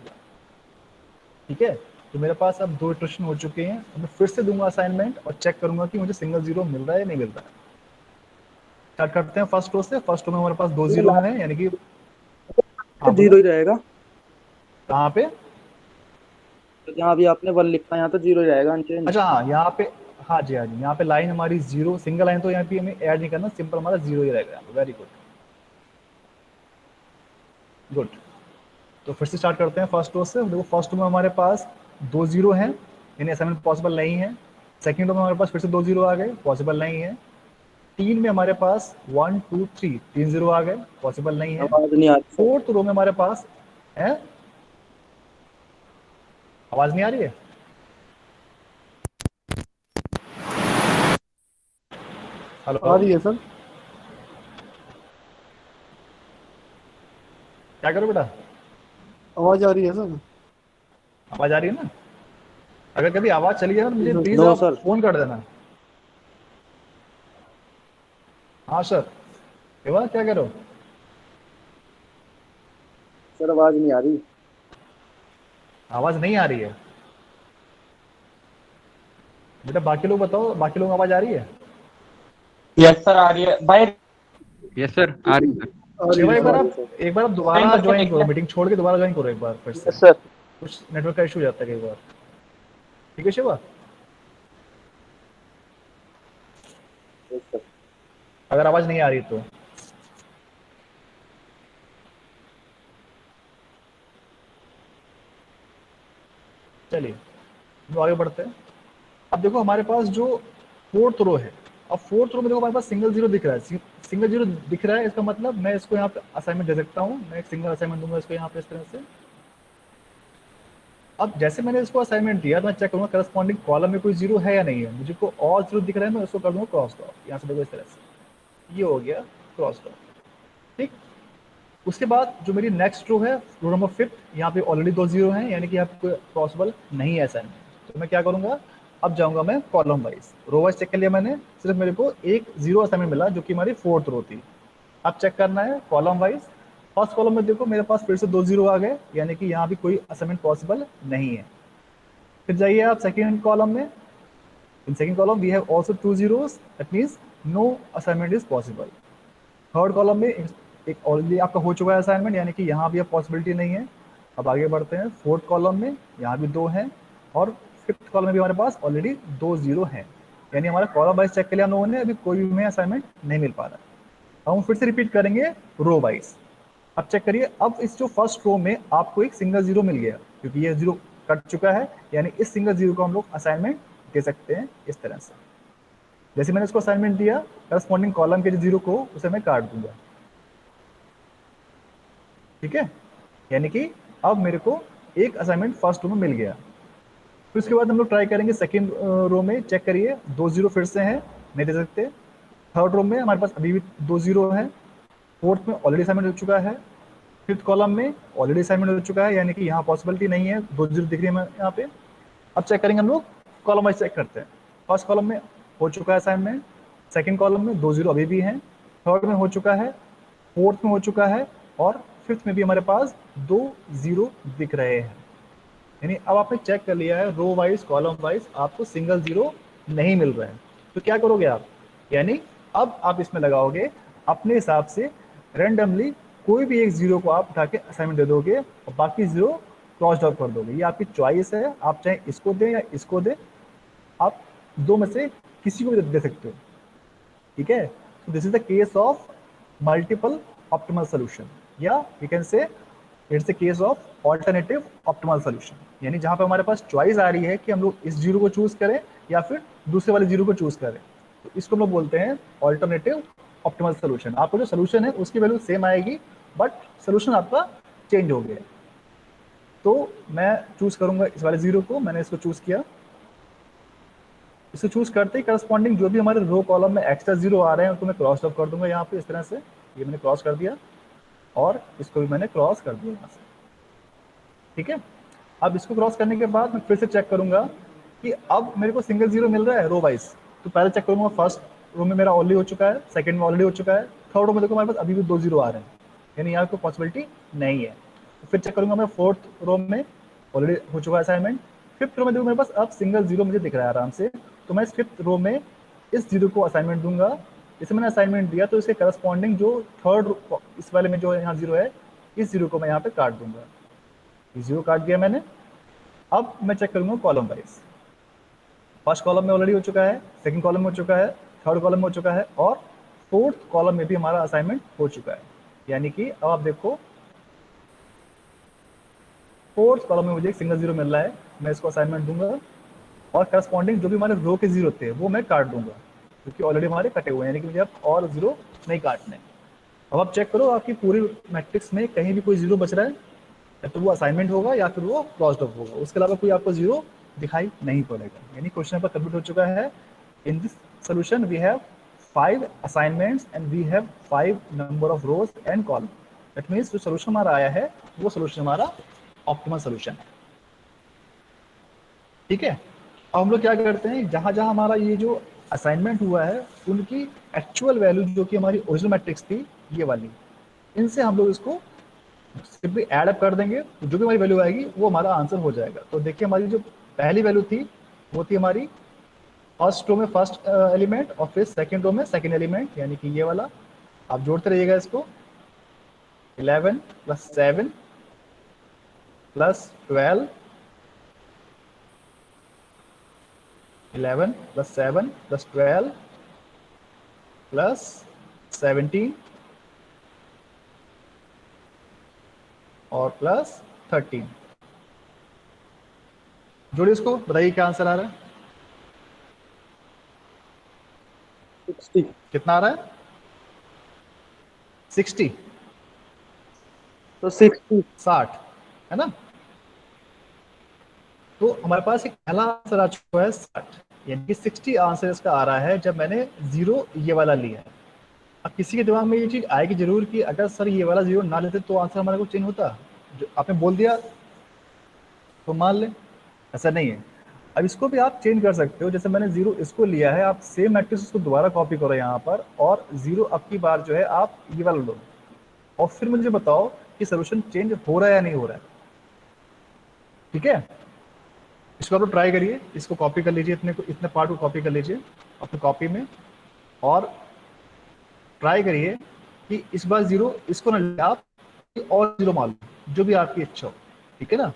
ठीक है, तो मेरे पास अब 2 इटरेशन हो चुके हैं। अब मैं फिर से दूंगा असाइनमेंट और चेक करूंगा कि मुझे सिंगल 0 मिल रहा है या नहीं मिल रहा है। स्टार्ट करते हैं फर्स्ट रो से। फर्स्ट रो में हमारे पास 2 0 हैं, यानी कि हाँ जीरो बोलो ही रहेगा। कहाँ पे। तो जहाँ भी आपने 1 लिखा है यहाँ तो जीरो ही रहेगा अनचेंज। अच्छा हाँ यहाँ पे, हाँ जी, हाँ जी, यहाँ पे लाइन हमारी जीरो, सिंगल लाइन तो यहाँ पे हमें ऐड नहीं करना, सिंपल हमारा जीरो ही रहेगा। Very good good. तो फिर से स्टार्ट करते हैं फर्स्ट रो से। देखो फर्स्ट रो में हमारे पास 2 जीरो हैं, यानी असाइनमेंट पॉसिबल नहीं है। सेकंड रो में हमारे पास फिर से 2 जीरो आ गए, पॉसिबल नहीं है। 3 में हमारे पास 1 2 3 3 जीरो आ गए, पॉसिबल नहीं है। आवाज नहीं आ रही सर। फोर्थ रो में हमारे पास है, आवाज नहीं आ रही है? आ हेलो, रही है सर। क्या करो बेटा? आवाज आ रही है सर। आवाज आ रही है ना? अगर कभी आवाज चली जाए ना तो मुझे प्लीज नो आप सर। फोन कर देना। हाँ सर, क्या करो? सर आवाज नहीं आ रही। आवाज नहीं आ रही है बेटा? बाकी लोग बताओ, बाकी लोगों को आवाज आ रही है? यस सर आ रही है भाई। यस सर आ रही है आ रही है शिवा, अब आ सर। रही सर। एक बार आप सर दोबारा करके ज्वाइन देख करो, ले। मीटिंग छोड़ के दोबारा ज्वाइन करो एक बार फिर से। Yes sir. कुछ नेटवर्क का इशू हो जाता है कई बार। ठीक है शिवा? Yes sir. अगर आवाज नहीं आ रही तो चलिए हम आगे बढ़ते हैं। अब देखो हमारे पास जो फोर्थ रो है, अब फोर्थ रो में देखो हमारे पास सिंगल जीरो दिख रहा है। सिंगल जीरो दिख रहा है, इसका मतलब मैं इसको यहाँ पे असाइनमेंट दे सकता हूँ। मैं एक सिंगल असाइनमेंट दूंगा इसको यहाँ पे इस तरह से। अब जैसे मैंने इसको असाइनमेंट दिया तो मैं चेक करूंगा करस्पॉन्डिंग कॉलम में कोई जीरो है या नहीं है। मुझे को और जीरो दिख रहा है, मैं उसको कर दूंगा क्रॉस ऑफ। यहाँ से देखो इस तरह से, ये हो गया क्रॉस ऑफ। ठीक। उसके बाद जो मेरी नेक्स्ट रो है, रो नंबर 5, यहाँ पे ऑलरेडी 2 जीरो हैं, यानी कि यहाँ पे पॉसिबल नहीं है असाइनमेंट। तो मैं क्या करूंगा, अब जाऊंगा मैं column wise. Row wise check कर लिया मैंने, सिर्फ मेरे को एक जीरो असाइनमेंट मिला जो कि हमारी फोर्थ रो थी। अब चेक करना है कॉलम वाइज। फर्स्ट कॉलम में देखो मेरे पास फिर से 2 जीरो आ गए, यानी कि यहाँ भी कोई असाइनमेंट पॉसिबल नहीं है। फिर जाइए आप सेकेंड कॉलम में। In second column we have also 2 zeros, that means no assignment is possible. Third column में एक ऑलरेडी आपका हो चुका है असाइनमेंट, यानी कि यहाँ भी अब पॉसिबिलिटी नहीं है। अब आगे बढ़ते हैं फोर्थ कॉलम में, यहाँ भी 2 हैं। और फिफ्थ कॉलम में भी हमारे पास ऑलरेडी 2 जीरो हैं, यानी हमारा कॉलम वाइज चेक कर लिया हम लोगों ने, अभी कोई भी हमें असाइनमेंट नहीं मिल पा रहा है। अब हम फिर से रिपीट करेंगे रो वाइज। अब चेक करिए, अब इस जो फर्स्ट रो में आपको एक सिंगल जीरो मिल गया, क्योंकि ये जीरो कट चुका है, यानी इस सिंगल जीरो को हम लोग असाइनमेंट दे सकते हैं इस तरह से। जैसे मैंने इसको असाइनमेंट दिया, करस्पॉन्डिंग कॉलम के जो जीरो को उसे मैं काट दूंगा। ठीक है, यानी कि अब मेरे को एक असाइनमेंट फर्स्ट रो में मिल गया। फिर उसके बाद हम लोग ट्राई करेंगे सेकेंड रो में। चेक करिए, 2 जीरो फिर से हैं, नहीं दे सकते। थर्ड रो में हमारे पास अभी भी 2 जीरो है। फोर्थ में ऑलरेडी असाइनमेंट हो चुका है। फिफ्थ कॉलम में ऑलरेडी असाइनमेंट हो चुका है, यानी कि यहाँ पॉसिबिलिटी नहीं है, 2 जीरो दिख रही है यहाँ पे। अब चेक करेंगे हम लोग, कॉलम वाइज चेक करते हैं। फर्स्ट कॉलम में हो चुका है असाइनमेंट, सेकंड कॉलम में 2 जीरो अभी भी हैं, थर्ड में हो चुका है, फोर्थ में हो चुका है, और फिफ्थ में भी हमारे पास 2 जीरो दिख रहे हैं। यानी अब आपने चेक कर लिया है रो वाइज कॉलम वाइज, आपको सिंगल जीरो नहीं मिल रहा है। तो क्या करोगे आप, यानी अब आप इसमें लगाओगे अपने हिसाब से रेंडमली कोई भी एक जीरो को आप उठा के असाइनमेंट दे दोगे, और बाकी जीरो क्रॉस आउट कर दोगे। ये आपकी चॉइस है, आप चाहे इसको दें या इसको दें, आप दो में से किसी को भी दे सकते हो। ठीक है, so this is the case of multiple optimal solution, या we can say it's a case of alternative optimal solution। यानी जहां पे हमारे पास चॉइस आ रही है कि हम लोग इस जीरो को चूज करें या फिर दूसरे वाले जीरो को चूज करें, तो इसको हम लोग बोलते हैं ऑल्टरनेटिव ऑप्टिमल सोल्यूशन। आपको जो सोल्यूशन है उसकी वैल्यू सेम आएगी, बट सोल्यूशन आपका चेंज हो गया। तो मैं चूज करूंगा इस वाले जीरो को, मैंने इसको चूज किया। इसे चूज करते ही करस्पॉन्डिंग जो भी हमारे रो कॉलम में एक्स्ट्रा जीरो आ रहे हैं उनको मैं क्रॉस आउट कर दूंगा यहाँ पे इस तरह से। ये मैंने क्रॉस कर दिया, और इसको भी मैंने क्रॉस कर दिया यहाँ से। ठीक है, अब इसको क्रॉस करने के बाद मैं फिर से चेक करूंगा कि अब मेरे को सिंगल जीरो मिल रहा है रो वाइज। तो पहले चेक करूंगा, फर्स्ट रो में मेरा ऑलरेडी हो चुका है, सेकंड में ऑलरेडी हो चुका है, थर्ड रो में देखो हमारे पास अभी भी 2 जीरो आ रहे हैं, यानी यहाँ कोई पॉसिबिलिटी नहीं है। तो फिर चेक करूंगा मैं फोर्थ रो में, ऑलरेडी हो चुका है असाइनमेंट। फिफ्थ रो में देखो मेरे पास अब सिंगल जीरो मुझे दिख रहा है आराम से, तो मैं इस फिफ्थ रो में इस जीरो को असाइनमेंट दूंगा। इसे मैंने असाइनमेंट दिया, तो इसके करस्पॉन्डिंग जो थर्ड इस वाले में जो यहाँ जीरो है, इस जीरो को मैं यहाँ पे काट दूंगा। ये जीरो काट दिया मैंने। अब मैं चेक करूंगा कॉलम वाइज। फर्स्ट कॉलम में ऑलरेडी हो चुका है, सेकंड कॉलम में हो चुका है, थर्ड कॉलम में हो चुका है और फोर्थ कॉलम में भी हमारा असाइनमेंट हो चुका है। यानी कि अब आप देखो फोर्थ कॉलम में मुझे एक सिंगल जीरो मिल रहा है, मैं इसको असाइनमेंट दूंगा और करस्पॉन्डिंग जो भी हमारे रो के जीरो थे वो मैं काट दूंगा, क्योंकि ऑलरेडी हमारे कटे हुए हैं, यानी कि मुझे अब और जीरो नहीं काटने। अब आप चेक करो आपकी पूरी मैट्रिक्स में कहीं भी कोई जीरो बच रहा है, या तो वो असाइनमेंट होगा या फिर वो क्रॉस्ड ऑफ होगा, उसके अलावा कोई आपको जीरो दिखाई नहीं पड़ेगा। यानी क्वेश्चन पर कंप्लीट हो चुका है। In this solution we have 5 assignments and we have 5 number of rows and column. That means जो सोल्यूशन हमारा आया है वो सोल्यूशन हमारा ऑप्टिमल सोल्यूशन है। ठीक है, अब हम लोग क्या करते हैं, जहां जहां हमारा ये जो असाइनमेंट हुआ है उनकी एक्चुअल वैल्यू जो कि हमारी ओरिजिनल मैट्रिक्स थी ये वाली, इनसे हम लोग इसको सिंपली ऐड अप कर देंगे, तो जो भी हमारी वैल्यू आएगी वो हमारा आंसर हो जाएगा। तो देखिए हमारी जो पहली वैल्यू थी वो थी हमारी फर्स्ट रो में फर्स्ट एलिमेंट और फिर सेकंड रो में सेकंड एलिमेंट, यानी कि ये वाला। आप जोड़ते रहिएगा इसको, 11 plus 7 plus 12, 11 plus 7 plus 12 plus 17 और प्लस 13। जोड़िए इसको, बताइए क्या आंसर आ रहा है, 60। कितना आ रहा है? 60, तो 60। 60 है ना। तो हमारे पास एक पहला आंसर आ चुका है 60, यानी कि 60 आंसर इसका आ रहा है जब मैंने जीरो ये वाला लिया है। अब किसी के दिमाग में ये चीज आएगी जरूर कि अगर सर ये वाला जीरो ना लेते तो आंसर हमारे को चेंज होता, जो आपने बोल दिया तो मान ले, ऐसा नहीं है। अब इसको भी आप चेंज कर सकते हो, जैसे मैंने जीरो इसको लिया है, आप सेम मैट्रिक्स उसको दोबारा कॉपी करो यहाँ पर और जीरो अब की बार जो है आप ये वाला लो और फिर मुझे बताओ कि सोल्यूशन चेंज हो रहा है या नहीं हो रहा है। ठीक है, इसको आप लोग ट्राई करिए, इसको कॉपी कर लीजिए, इतने पार्ट को कॉपी कर लीजिए अपनी कॉपी में और ट्राई करिए कि इस बार जीरो इसको ना ले आप और जीरो मान लो, जो भी आपकी इच्छा हो। ठीक है ना,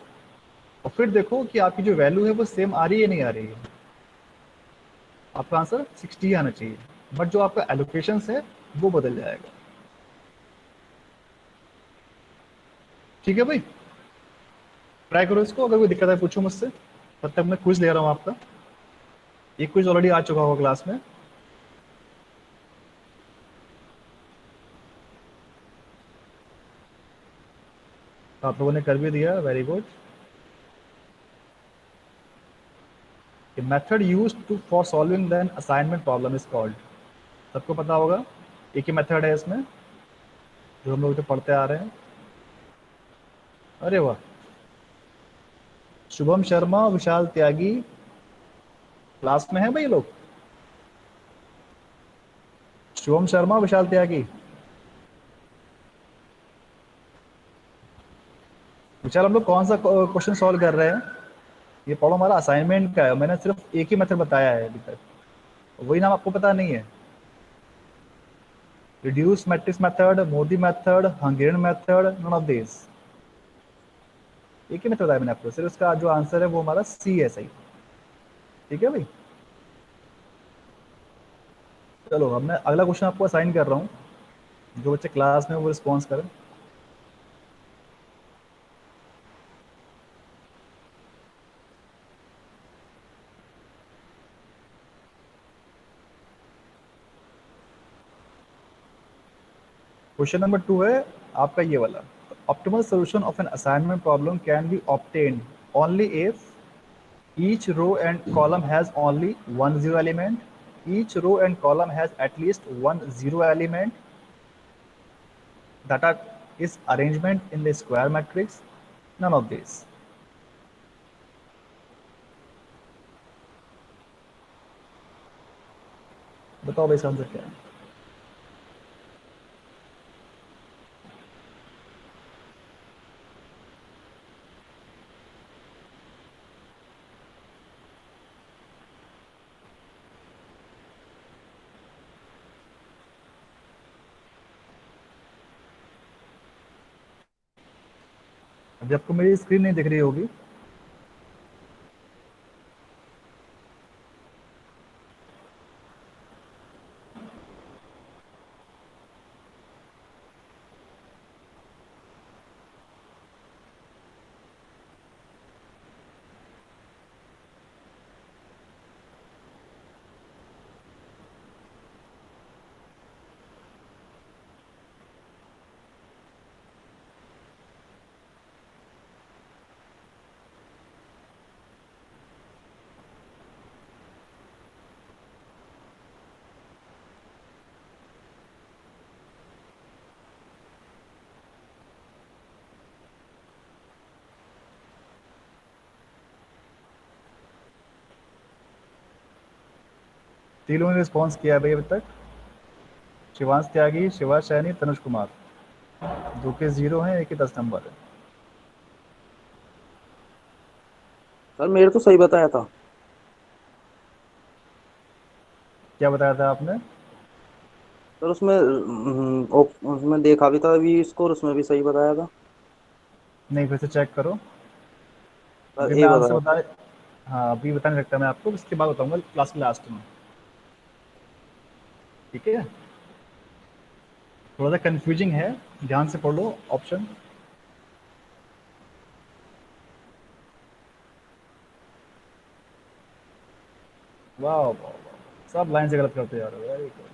और फिर देखो कि आपकी जो वैल्यू है वो सेम आ रही है या नहीं आ रही है। आपका आंसर 60 आना चाहिए, बट जो आपका एलोकेशन है वो बदल जाएगा। ठीक है भाई, ट्राई करो इसको, अगर कोई दिक्कत है पूछो मुझसे, तब तक मैं क्विज ले रहा हूँ आपका। एक क्विज ऑलरेडी आ चुका होगा क्लास में। आप लोगों ने कर भी दिया, very good. Method used to for solving than assignment problem is called, सबको पता होगा एक ही मेथड है इसमें जो हम लोग तो पढ़ते आ रहे हैं। अरे वाह, शुभम शर्मा, विशाल त्यागी क्लास में है भाई लोग। शुभम शर्मा, विशाल त्यागी, विशाल हम लोग कौन सा क्वेश्चन सॉल्व कर रहे हैं? ये पढ़ो, हमारा असाइनमेंट का है, मैंने सिर्फ एक ही मेथड बताया है अभी तक, वही नाम आपको पता नहीं है। Reduce matrix method, MODI method, Hungarian method, none of this. एक ही मेथड बताया मैंने आपको, सिर्फ इसका जो आंसर है वो हमारा सी है, सही। ठीक है भाई, चलो अब मैं अगला क्वेश्चन आपको असाइन कर रहा हूँ, जो बच्चे क्लास में वो रिस्पॉन्स करें। क्वेश्चन नंबर 2 है आपका ये वाला, optimal solution of an assignment problem can be obtained only if each row and column has only one zero element, each row and column has at least one zero element, that are is arrangement in the square matrix, none of these। बताओ भाई इसका answer क्या है? अभी आपको मेरी screen नहीं दिख रही होगी, तीनों ने रिस्पॉन्स किया भाई अभी तक। शिवांश त्यागी, शिवा सैनी, तनुज कुमार, 2 के 0 हैं, 1 के 10 नंबर है। सर मेरे तो सही बताया था। क्या बताया था आपने? सर उसमें उसमें देखा भी था अभी स्कोर, उसमें भी सही बताया था। नहीं, फिर से चेक करो। सर अभी ए मैं आंसर बताया। बता, हाँ अभी बता नहीं सकता मैं आपको, इसके बाद बताऊंगा क्लास के लास्ट में। ठीक है, थोड़ा सा कंफ्यूजिंग है, ध्यान से पढ़ लो ऑप्शन। वाह वाह वाह, सब लाइन से गलत करते जा रहे हो, वेरी गुड।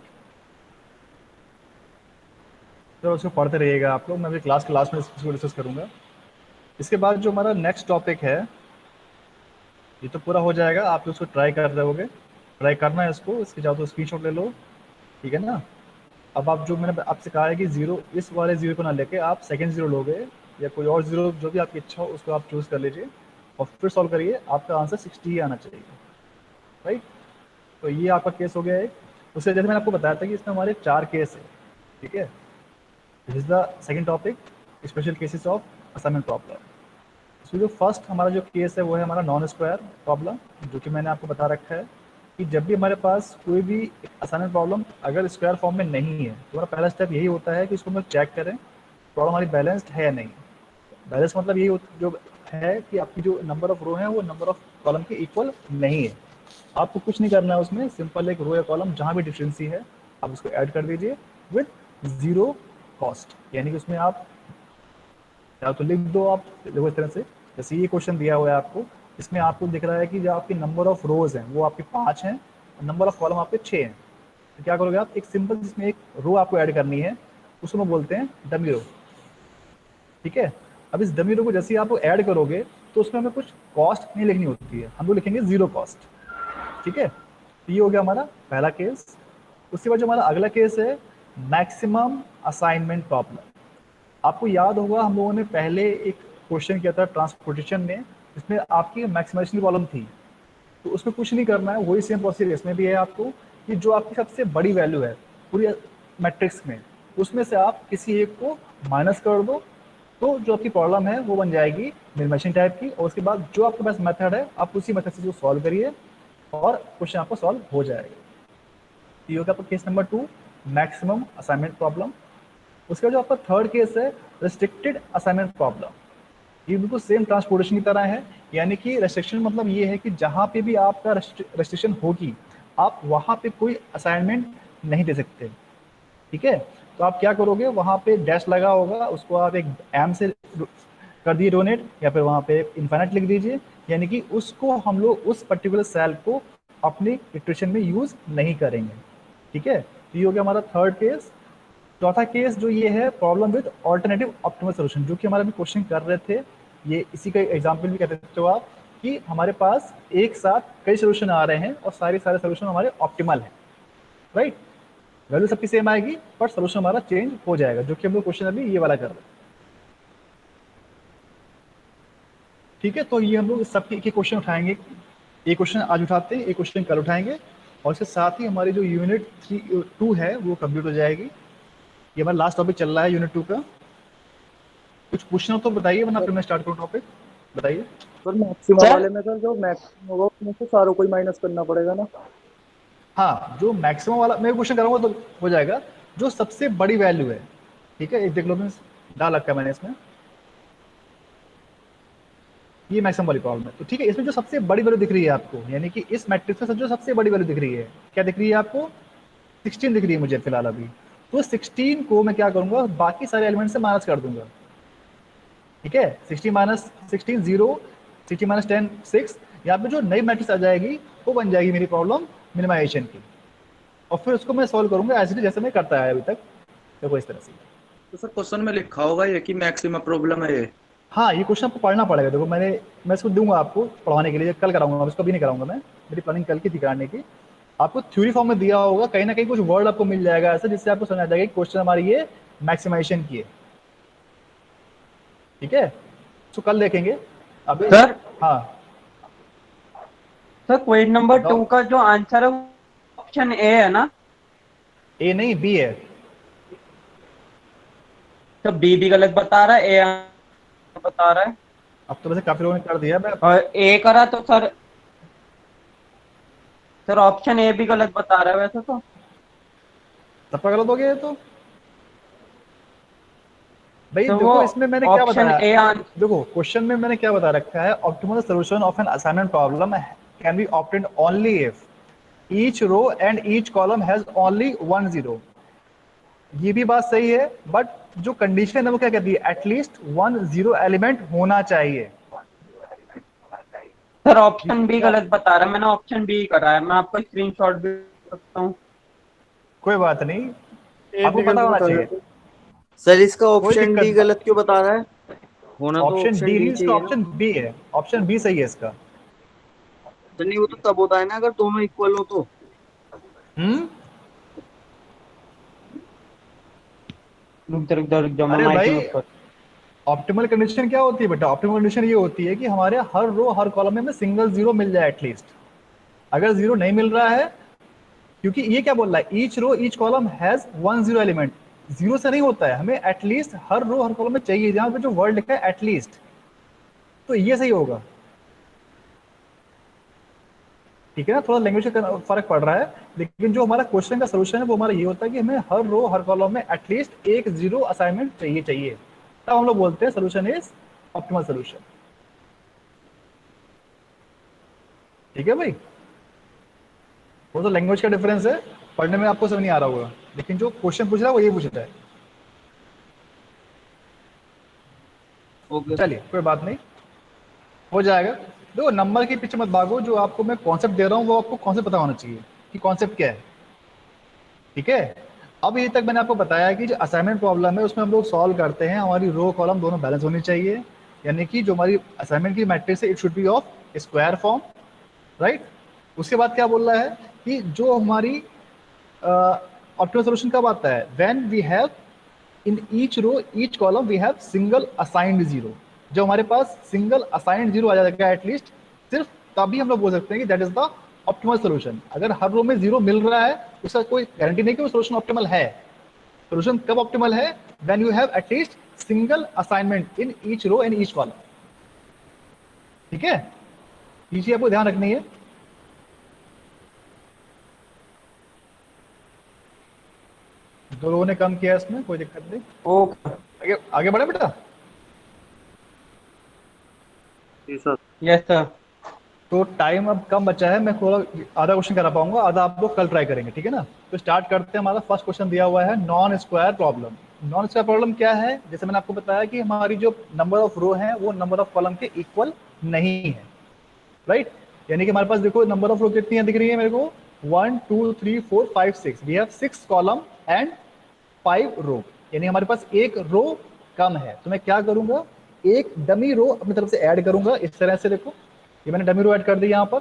तो उसको पढ़ते रहिएगा आप लोग, मैं अभी क्लास के लास्ट में इसको डिस्कस करूंगा। इसके बाद जो हमारा नेक्स्ट टॉपिक है, ये तो पूरा हो जाएगा, आप उसको ट्राई कर रहे होगे, ट्राई करना है इसको, इसके जाओ तो स्क्रीनशॉट ले लो, ठीक है ना। अब आप जो मैंने आपसे कहा है कि जीरो, इस वाले जीरो को ना लेके आप सेकंड जीरो लोगे, या कोई और जीरो जो भी आपकी इच्छा हो उसको आप चूज कर लीजिए और फिर सॉल्व करिए, आपका आंसर 60 ही आना चाहिए, राइट। तो ये आपका केस हो गया है। उससे जैसे मैंने आपको बताया था कि इसमें हमारे 4 केस है, ठीक है। This is the second topic, special cases of assignment problem. इसमें जो फर्स्ट हमारा जो केस है वो है हमारा नॉन स्क्वायर प्रॉब्लम, जो कि मैंने आपको बता रखा है कि जब भी हमारे पास कोई भी असाइनमेंट प्रॉब्लम अगर स्क्वायर फॉर्म में नहीं है तो हमारा पहला स्टेप यही होता है कि इसको हम लोग चेक करें प्रॉब्लम हमारी बैलेंस्ड है या नहीं। बैलेंस मतलब यही जो है कि आपकी जो नंबर ऑफ रो है वो नंबर ऑफ कॉलम के इक्वल नहीं है। आपको कुछ नहीं करना है उसमें, सिंपल एक रो या कॉलम जहाँ भी डिफरेंसी है आप उसको ऐड कर दीजिए विथ जीरो कॉस्ट, यानी कि उसमें आप या तो लिख दो, आप देखो इस तरह से, जैसे ये क्वेश्चन दिया हुआ है आपको, इसमें आपको दिख रहा है कि जो आपकी नंबर ऑफ रोज हैं वो आपके 5 हैं और नंबर ऑफ कॉलम आपके 6 हैं। तो क्या करोगे आप, एक सिंपल जिसमें एक रो आपको ऐड करनी है, उसको बोलते हैं डमी रो, ठीक है। अब इस डमी रो को जैसे ही आप ऐड करोगे तो उसमें हमें कुछ कॉस्ट नहीं लिखनी होती है, हम लोग लिखेंगे जीरो कॉस्ट, ठीक है। तो ये हो गया हमारा पहला केस। उसके बाद जो हमारा अगला केस है मैक्सिमम असाइनमेंट प्रॉब्लम। आपको याद होगा हम लोगों ने पहले एक क्वेश्चन किया था ट्रांसपोर्टेशन में, जिसमें आपकी मैक्सिमाइजेशन की प्रॉब्लम थी। तो उसमें कुछ नहीं करना है, वही सेम प्रोसीजर इसमें भी है आपको, कि जो आपकी सबसे बड़ी वैल्यू है पूरी मैट्रिक्स में, उसमें से आप किसी एक को माइनस कर दो, तो जो आपकी प्रॉब्लम है वो बन जाएगी मिनिमाइजेशन टाइप की, और उसके बाद जो आपके पास मेथड है आप उसी मेथड से सॉल्व करिए और क्वेश्चन आपको सॉल्व हो जाएगा। ये हो गया आपका case number 2, maximum assignment problem. उसका जो आपका थर्ड केस है रेस्ट्रिक्टेड असाइनमेंट प्रॉब्लम, ये बिल्कुल सेम ट्रांसपोर्टेशन की तरह है, यानी कि रेस्ट्रिक्शन मतलब ये है कि जहाँ पे भी आपका रेस्ट्रिक्शन होगी आप वहाँ पे कोई असाइनमेंट नहीं दे सकते, ठीक है। तो आप क्या करोगे, वहाँ पे डैश लगा होगा, उसको आप एक एम से कर दिए डोनेट, या फिर वहाँ पे इन्फाइनाइट लिख दीजिए, यानी कि उसको हम लोग उस पर्टिकुलर सेल को अपनी इक्वेशन में यूज नहीं करेंगे, ठीक है। तो ये हो गया हमारा थर्ड केस। चौथा केस जो ये है problem with alternative optimal solution, जो कि हमारे अभी क्वेश्चन कर रहे थे, ये इसी का एग्जांपल भी कह सकते हो आप, कि हमारे पास एक साथ कई सोल्यूशन आ रहे हैं और सारे सोल्यूशन हमारे ऑप्टिमल हैं, राइट। वैल्यू सबकी सेम आएगी पर सोल्यूशन हमारा चेंज हो जाएगा, जो कि हम लोग क्वेश्चन अभी ये वाला कर रहे हैं, ठीक है। तो ये हम लोग सबके एक क्वेश्चन उठाएंगे, एक क्वेश्चन आज उठाते हैं, एक क्वेश्चन कल उठाएंगे, और इसके साथ ही हमारी जो यूनिट 2 है वो कंप्लीट हो जाएगी। ये हमारा लास्ट टॉपिक चल रहा है यूनिट 2 का। कुछ पूछना हो तो बताइए, वरना फिर मैं स्टार्ट करूँ टॉपिक, बताइए। सर मैक्सिमम वाले में सर जो मैक्सिमम होगा उसमें से सारों को ही माइनस करना पड़ेगा ना। हाँ, जो मैक्सिमम वाला मैं क्वेश्चन कराऊंगा तो हो जाएगा, जो सबसे बड़ी वैल्यू है, ठीक है। एक देख लो, मैं डाल रखा है मैंने इसमें, ये मैक्सिमम वाली प्रॉब्लम है, तो ठीक है। इसमें जो सबसे बड़ी वैल्यू दिख रही है आपको, यानी कि इस मैट्रिक्स में जो सबसे बड़ी वैल्यू दिख रही है, क्या दिख रही है आपको, 16 दिख रही है मुझे फिलहाल अभी। तो 16 को मैं क्या करूंगा, बाकी सारे एलिमेंट से माइनस कर दूंगा, ठीक है। 16 माइनस 16 0, 16 माइनस 10 6, यहाँ पे जो नई मैट्रिक्स आ जाएगी वो बन जाएगी मेरी प्रॉब्लम मिनिमाइजेशन की, और फिर उसको मैं सॉल्व करूंगा ऐसे जैसे मैं करता आया अभी तक, देखो इस तरह से। तो सर क्वेश्चन में लिखा होगा ये कि मैक्सिमम प्रॉब्लम है ये। हाँ, ये क्वेश्चन आपको पढ़ना पड़ेगा, देखो मैं इसको दूंगा आपको पढ़ाने के लिए, कल कराऊंगा, इसको भी नहीं कराऊंगा मैं, मेरी प्लानिंग कल की थी कराने की। आपको थ्योरी फॉर्म में दिया होगा, कहीं ना कहीं कुछ वर्ड आपको मिल जाएगा ऐसा जिससे आपको समझ आ जाएगा कि क्वेश्चन हमारी ये मैक्सिमाइजेशन की है, ठीक है। तो कल देखेंगे अभी। सर हाँ सर क्वेश्चन नंबर बताओ। 2 का जो आंसर है वो ऑप्शन ए है ना? ए नहीं बी है। तो बी भी गलत बता रहा है, ए बता रहा है। अब तो वैसे काफी लोगों ने कर दिया। मैं और ए करा तो सर ऑप्शन ए भी गलत बता रहा है वैसे तो। सबका गलत हो गया ये तो। भाई तो वो देखो इसमें मैंने क्या ऑप्शन बताया, ए देखो क्वेश्चन में मैंने क्या बता रखा है, optimal solution of an assignment problem can be obtained only if each row and each column has only one zero. ये भी बात सही है, बट जो कंडीशन है वो क्या कहती है, एटलीस्ट वन जीरो एलिमेंट होना चाहिए। सर ऑप्शन बी क्या? गलत बता रहा है, मैंने ऑप्शन बी करा है, मैं आपको स्क्रीनशॉट भी दे सकता हूँ। कोई बात नहीं, ए आपको भी पता गलत होना बताया। चाहिए। सर इसका कोई ऑप्शन डी दिक्कत, गलत क्यों बता रहा है? होना तो ऑप्शन डी ऑप्शन डी नहीं, इसका चाहिए ना। ऑप्शन बी है, ऑप्शन बी सही है इसका। तो नहीं, वो तो तब होता है ना अगर दोनों इक्वल हो तो। हम्म। रुक जाओ, मैं अरे माइक भाई, म्यूट कर। ऑप्टिमल कंडीशन क्या होती है बेटा, ऑप्टिमल कंडीशन ये होती है कि हमारे हर रो हर कॉलम में हमें सिंगल जीरो मिल जाए एटलीस्ट। अगर जीरो नहीं मिल रहा है, क्योंकि ये क्या बोल रहा है, each row each column has one zero element, zero से नहीं होता है, हमें एटलीस्ट हर रो हर कॉलम में चाहिए, जहां पे जो वर्ड लिखा है एटलीस्ट, तो ये सही होगा। ठीक है ना, थोड़ा लैंग्वेज का फर्क पड़ रहा है, लेकिन जो हमारा क्वेश्चन का सोल्यूशन है वो हमारा ये होता है कि हमें हर रो हर कॉलम में एटलीस्ट एक जीरो असाइनमेंट चाहिए, तब हम लोग बोलते हैं सोल्यूशन इज ऑप्टिमल सोल्यूशन। ठीक है भाई, वो तो लैंग्वेज का डिफरेंस है, पढ़ने में आपको समझ नहीं आ रहा होगा, लेकिन जो क्वेश्चन पूछ रहा है वो ये पूछ रहा है। ओके। चलिए कोई बात नहीं, हो जाएगा। देखो नंबर के पीछे मत भागो, जो आपको मैं कॉन्सेप्ट दे रहा हूँ वो आपको कॉन्सेप्ट पता होना चाहिए कि कॉन्सेप्ट क्या है। ठीक है, अब ये तक मैंने आपको बताया कि जो असाइनमेंट प्रॉब्लम है उसमें हम लोग सॉल्व करते हैं, हमारी रो कॉलम दोनों बैलेंस होनी चाहिए, यानी कि जो हमारी असाइनमेंट की मैट्रिक्स है it should be of square form, right. उसके बाद क्या बोल रहा है कि जो हमारी ऑप्टिमल सॉल्यूशन कब आता है, when we have in each row each column we have single assigned zero. जब हमारे पास सिंगल असाइंड जीरो आ जाएगा एटलीस्ट, सिर्फ तभी हम लोग बोल सकते हैं कि that is the optimal solution. अगर हर रो में जीरो मिल रहा है उसका कोई गारंटी नहीं कि वो सॉल्यूशन ऑप्टिमल है। सॉल्यूशन कब ऑप्टिमल है, when you have at least single assignment in each row and each column. ठीक है, ये चीज आपको ध्यान रखनी है। दो लोगों ने कम किया इसमें, कोई दिक्कत नहीं, ओके। आगे आगे बढ़े बेटा। जी सर। Yes sir. तो टाइम अब कम बचा है, मैं थोड़ा आधा क्वेश्चन करा पाऊंगा, आधा आप लोग कल ट्राई करेंगे। ठीक है ना, तो स्टार्ट करते हैं। हमारा फर्स्ट क्वेश्चन दिया हुआ है non square problem. Non square problem क्या है, जैसे मैंने आपको बताया कि हमारी जो नंबर ऑफ रो है वो नंबर ऑफ कॉलम के इक्वल नहीं है, राइट। यानी कि हमारे पास देखो नंबर ऑफ रो कितनी है दिख रही है मेरे को, 1 2 3 4 5 6, वी हैव 6 कॉलम एंड 5 रो, यानी हमारे पास एक रो कम है। तो मैं क्या करूंगा, एक डमी रो अपनी तरफ से ऐड करूंगा इस तरह से। देखो ये मैंने डमी रो ऐड कर दी यहाँ पर।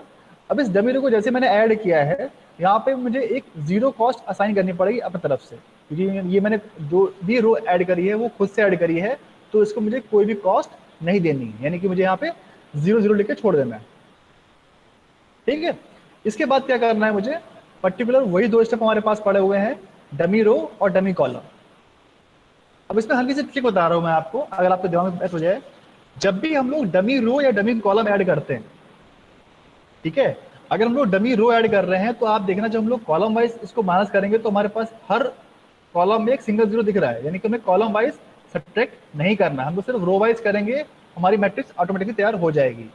अब इस डमी रो को जैसे मैंने ऐड किया है, यहाँ पे मुझे एक जीरो कॉस्ट असाइन करनी पड़ेगी अपनी तरफ से, क्योंकि ये मैंने जो भी रो ऐड करी है वो खुद से ऐड करी है, तो इसको मुझे कोई भी कॉस्ट नहीं देनी है, यानी कि मुझे यहाँ पे जीरो जीरो लेके छोड़ देना है। ठीक है, इसके बाद क्या करना है मुझे, पर्टिकुलर वही दो स्टेप हमारे पास पड़े हुए हैं, डमी रो और डमी कॉलम। अब इसमें हल्की सी ट्रिक बता रहा हूं मैं आपको, अगर आपके दिमाग में बैठ हो जाए। जब भी हम लोग डमी रो या डमी कॉलम ऐड करते हैं, ठीक है, अगर हम लोग डमी रो ऐड कर रहे हैं तो आप देखना जब हम लोग कॉलम वाइज इसको माइनस करेंगे तो हमारे पास हर कॉलम में एक सिंगल जीरो दिख रहा है, यानी कि हमें कॉलम वाइज सब्ट्रैक्ट नहीं करना, हम लोग सिर्फ रो वाइज करेंगे, हमारी मैट्रिक्स ऑटोमेटिकली तैयार हो जाएगी।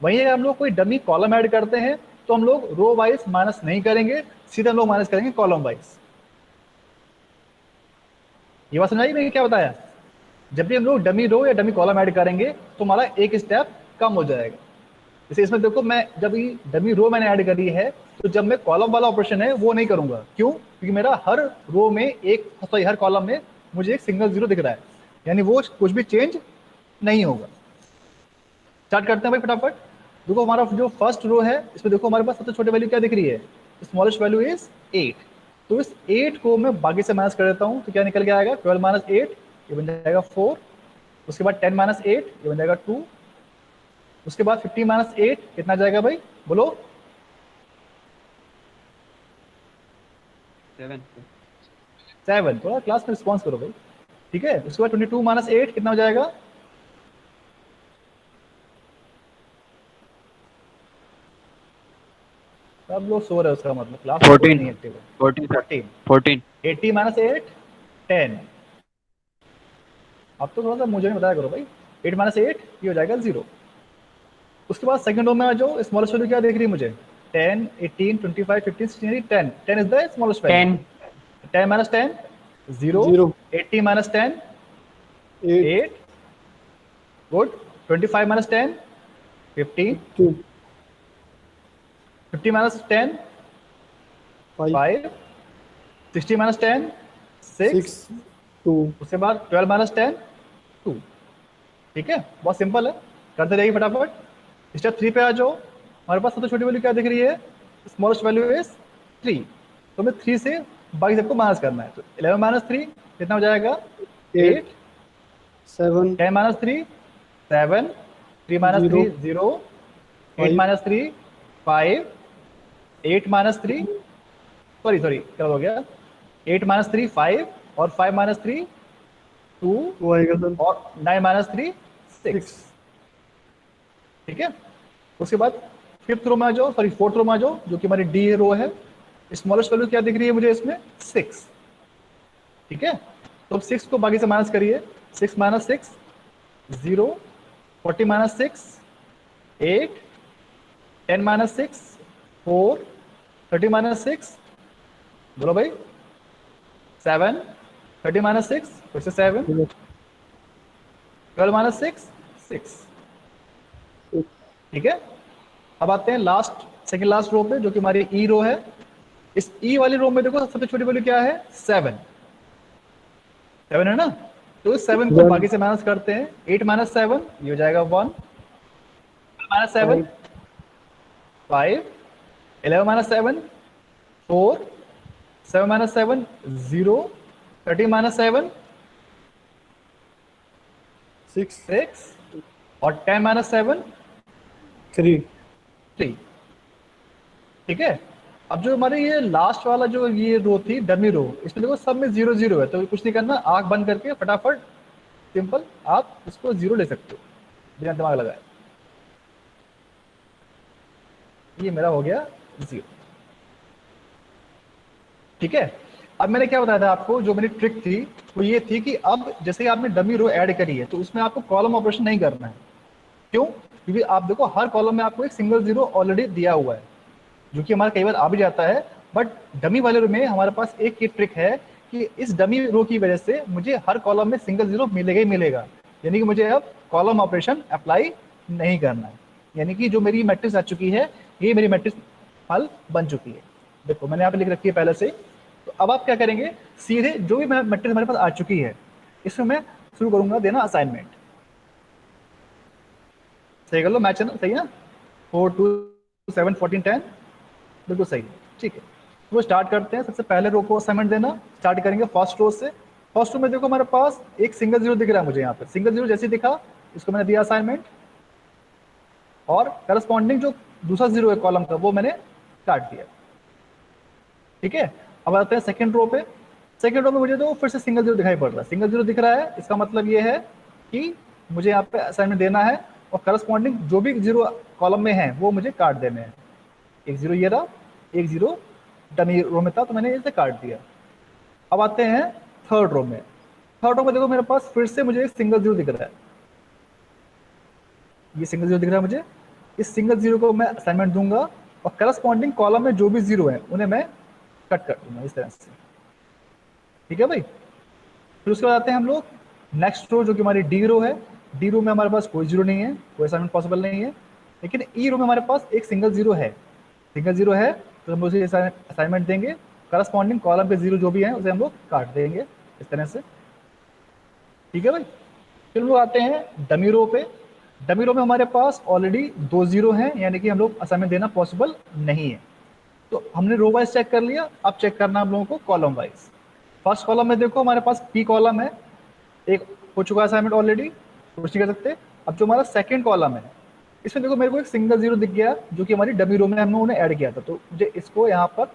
वहीं अगर हम लोग कोई डमी कॉलम ऐड करते हैं तो हम लोग रो वाइज माइनस नहीं करेंगे, सीधे हम लोग माइनस करेंगे कॉलम वाइज। ये बात समझाई मैंने क्या बताया, जब भी हम लोग डमी रो या डमी कॉलम ऐड करेंगे तो हमारा एक स्टेप कम हो जाएगा। जैसे इसमें देखो, मैं जब ये डमी रो मैंने ऐड करी है तो जब मैं कॉलम वाला ऑपरेशन है वो नहीं करूंगा, क्यों, क्योंकि मेरा हर रो में एक, सॉरी हर कॉलम में मुझे एक सिंगल जीरो दिख रहा है, यानी वो कुछ भी चेंज नहीं होगा। स्टार्ट करते हैं भाई फटाफट। देखो हमारा जो फर्स्ट रो है इसमें देखो हमारे पास सबसे छोटी वैल्यू क्या दिख रही है, स्मॉलेस्ट वैल्यू इज 8। तो इस 8 को मैं बाकी से माइनस कर देता हूँ, तो क्या निकल के आएगा, 12 माइनस 8 ये बन जाएगा 4, उसके बाद 10 माइनस 8 ये बन जाएगा 2, उसके बाद 15 माइनस 8 कितना जाएगा भाई बोलो, 7, थोड़ा क्लास में रिस्पॉन्स करो भाई, ठीक है। उसके बाद 22 माइनस 8 कितना हो जाएगा? सब लोग सो रहे हो, उसका मतलब क्लास में कोई नहीं एक्टिव है। 14 80 माइनस 8 10। अब तो थोड़ा सा मुझे नहीं बताया करो भाई। 8 माइनस 8 ये हो जाएगा 0। उसके बाद सेकंड रो में आ जाओ, स्मॉलेस्ट वैल्यू क्या देख रही है मुझे? 10 18 25 15 16 10। 10 is the smallest value. 10 minus 10 0। 80 minus 10 8। Good. 25 minus 10 15। 50 minus 10 5। 60 minus 10 6 2। उसके बाद 12 माइनस 10 2। ठीक है, बहुत सिंपल है, करते जाइए फटाफट। स्टेप 3 पे आ जाओ। हमारे पास सबसे छोटी वैल्यू क्या दिख रही है? Smallest value is 3। तो हमें 3 से बाकी सबको माइनस करना है। तो 11 माइनस 3 कितना हो जाएगा? 8 7 10 minus 3 7 3 minus 3 0 8 minus 3 5 8 minus 3 sorry क्या हो गया? 8 माइनस 3 5 और 5 माइनस 3 2 वो आएगा सर और 9 माइनस 3 6। ठीक है, उसके बाद फिफ्थ रो में आ जाओ, सॉरी फोर्थ रो में आ जाओ, जो कि हमारी डी रो है। स्मॉलेस्ट वैल्यू क्या दिख रही है मुझे इसमें? 6। ठीक है, तो अब 6 को बाकी से माइनस करिए। 6 माइनस 6 0। 40 माइनस 6 8। 10 माइनस 6 4। 30 माइनस 6 बोलो भाई 7। 30 माइनस 6 फिर से 7। 12 माइनस 6 6। ठीक है, अब आते हैं लास्ट सेकंड लास्ट रो पे, जो कि हमारी ई रो है। इस ई वाली रो में देखो सबसे छोटी वैल्यू क्या है? 7 है ना। तो इस 7 को बाकी से माइनस करते हैं। 8 माइनस 7 ये हो जाएगा 1। माइनस 7 5। 11 माइनस 7 4। 7 माइनस 7 0। 30 माइनस 7 6 और 10 माइनस 7 3। 3। ठीक है, अब जो हमारे ये लास्ट वाला जो ये रो थी डमी रो, इसमें देखो सब में 0 0 है। तो कुछ नहीं करना, आंख बंद करके फटाफट सिंपल आप इसको 0 ले सकते हो बिना दिमाग लगाए। ये मेरा हो गया 0। ठीक है, अब मैंने क्या बताया था आपको, जो मेरी ट्रिक थी वो ये थी कि अब जैसे ही आपने डमी रो ऐड करी है तो उसमें आपको कॉलम ऑपरेशन नहीं करना है। क्यों? क्योंकि आप देखो हर कॉलम में आपको एक सिंगल 0 ऑलरेडी दिया हुआ है, जो कि हमारा कई बार आ भी जाता है। बट डमी वाले रो में हमारे पास एक ये ट्रिक है कि इस डमी रो की वजह से मुझे हर कॉलम में सिंगल 0 मिलेगा ही मिलेगा। यानी कि मुझे अब कॉलम ऑपरेशन अप्लाई नहीं करना है। यानी कि जो मेरी मैट्रिक्स आ चुकी है, ये मेरी मैट्रिक्स हल बन चुकी है। देखो मैंने यहाँ पे लिख रखी है पहले से। तो अब आप क्या करेंगे, सीधे जो भी मैट्रिक्स हमारे पास आ चुकी है इसमें मैं शुरू करूंगा देना असाइनमेंट। सही कर लो, मैच है ना, सही है ना? 4 2 7 14 10 बिल्कुल सही है। ठीक है, तो स्टार्ट करते हैं। सबसे पहले रो को असाइनमेंट देना स्टार्ट करेंगे फर्स्ट रो से। फर्स्ट रो में देखो हमारे पास एक सिंगल 0 दिख रहा है मुझे यहाँ पे। सिंगल 0 जैसे दिखा इसको मैंने दिया असाइनमेंट, और करस्पॉन्डिंग जो दूसरा 0 है कॉलम का वो मैंने काट दिया। ठीक है, अब आते हैं सेकंड रो पे। सेकंड रो में मुझे तो फिर से सिंगल 0 दिखाई पड़ रहा है। सिंगल 0 दिख रहा है, इसका मतलब ये है कि मुझे यहाँ पे असाइनमेंट देना है, और करस्पॉन्डिंग जो भी 0 कॉलम में है वो मुझे काट देने हैं। एक 0 ये रहा, एक 0 डमी रो में था तो मैंने इसे काट दिया। अब आते हैं थर्ड रो में। थर्ड रो में देखो मेरे पास फिर से मुझे एक सिंगल 0 दिख रहा है। ये सिंगल 0 दिख रहा है मुझे। इस सिंगल 0 को मैं असाइनमेंट दूंगा, और करस्पॉन्डिंग कॉलम में जो भी 0 है उन्हें मैं कट कर दूंगा इस तरह से। ठीक है भाई, फिर उसके बाद आते हैं हम लोग नेक्स्ट रो, जो कि हमारी डी रो है। डी रो में हमारे पास कोई 0 नहीं है, कोई असाइनमेंट पॉसिबल नहीं है। लेकिन ई रो में हमारे पास एक सिंगल 0 है। सिंगल 0 है तो हम उसे असाइनमेंट देंगे। करस्पॉन्डिंग कॉलम पे 0 जो भी है उसे हम लोग काट देंगे इस तरह से। ठीक है भाई, फिर हम लोग आते हैं डमी रो पे। डमी रो में हमारे पास ऑलरेडी 2 0 हैं, यानी कि हम लोग असाइनमेंट देना पॉसिबल नहीं है। तो हमने रो वाइज चेक कर लिया, अब चेक करना हम लोगों को कॉलम वाइज। फर्स्ट कॉलम में देखो हमारे पास पी कॉलम है, एक हो चुका असाइनमेंट ऑलरेडी, कुछ नहीं कर सकते। अब जो हमारा सेकंड कॉलम है इसमें देखो मेरे को एक सिंगल 0 दिख गया, जो कि हमारी डमी रो में हमने उन्हें ऐड किया था। तो मुझे इसको यहाँ पर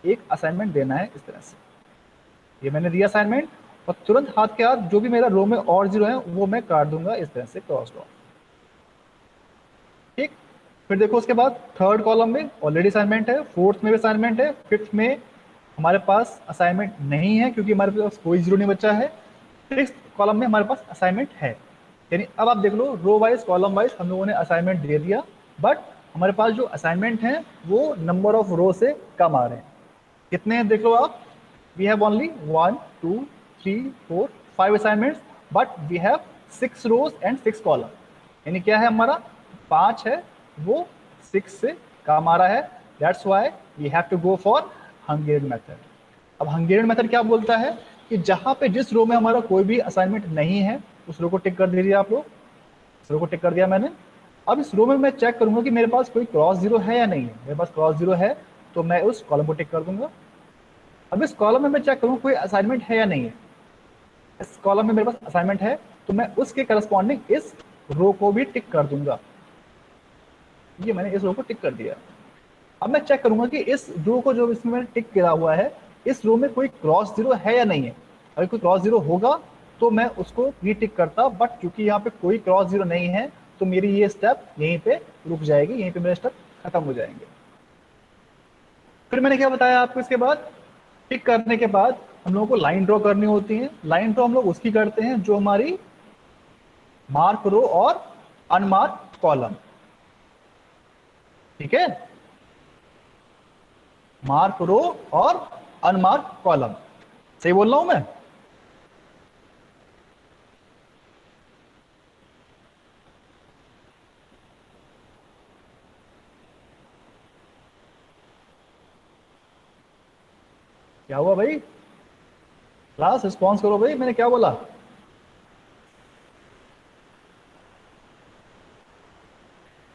एक असाइनमेंट देना है इस तरह से। ये मैंने दिया असाइनमेंट और तुरंत हाथ के हाथ जो भी मेरा रो में और जीरो है वो मैं काट दूंगा इस तरह से क्रॉस ऑफ। ठीक, फिर देखो उसके बाद थर्ड कॉलम में ऑलरेडी असाइनमेंट है, फोर्थ में भी असाइनमेंट है, फिफ्थ में हमारे पास असाइनमेंट नहीं है क्योंकि हमारे पास कोई जीरो नहीं बचा है, सिक्स्थ कॉलम में हमारे पास असाइनमेंट है। यानी अब आप देख लो रो वाइज कॉलम वाइज हम लोगों ने असाइनमेंट दे दिया, बट हमारे पास जो असाइनमेंट है वो नंबर ऑफ रो से कम आ रहे हैं। कितने हैं देख लो आप, we have only 1 2 3 4 5 assignments but we have 6 rows and 6 column. यानी क्या है हमारा 5 है वो 6 से कम आ रहा है, that's why we have to go for Hungarian method. अब हंगेरियन मेथड क्या बोलता है कि जहां पे जिस रो में हमारा कोई भी असाइनमेंट नहीं है उस रो को टिक कर दीजिए आप लोग। इस रो को टिक कर दिया मैंने। अब इस रो में मैं चेक करूंगा कि मेरे पास कोई क्रॉस जीरो है या नहीं है। मेरे पास क्रॉस जीरो है तो मैं उस कॉलम को टिक कर दूंगा। अब इस कॉलम में मैं चेक करूंगा कोई असाइनमेंट है या नहीं है। इस कॉलम में मेरे पास असाइनमेंट है तो मैं उसके करस्पॉन्डिंग इस रो को भी टिक कर दूंगा। ये मैंने इस रो को टिक कर दिया। अब मैं चेक करूंगा कि इस रो को जो इसमें मैंने टिक किया हुआ है इस रो में कोई क्रॉस जीरो है या नहीं है। अगर कोई क्रॉस जीरो होगा तो मैं उसको री टिक करता, बट क्योंकि यहाँ पे कोई क्रॉस जीरो नहीं है तो मेरी ये स्टेप यहीं पे रुक जाएगी, यहीं पे मेरे स्टेप खत्म हो जाएंगे। फिर मैंने क्या बताया आपको, इसके बाद टिक करने के बाद हम लोगों को लाइन ड्रॉ करनी होती है। लाइन ड्रॉ हम लोग उसकी करते हैं जो हमारी मार्क रो और अनमार्क कॉलम, ठीक है, मार्क रो और अनमार्क कॉलम। सही बोल रहा हूं मैं? क्या हुआ भाई? क्लास रिस्पॉन्स करो भाई, मैंने क्या बोला?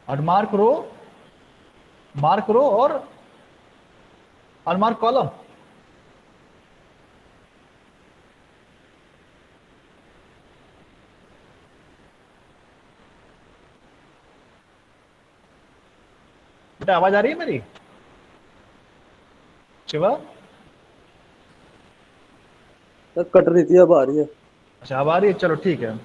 अनमार्क रो, मार्क रो और अनमार्क कॉलम। बेटा आवाज आ रही है मेरी? शिवा कट रही थी, अब आ रही है। अच्छा अब आ रही है, चलो ठीक है,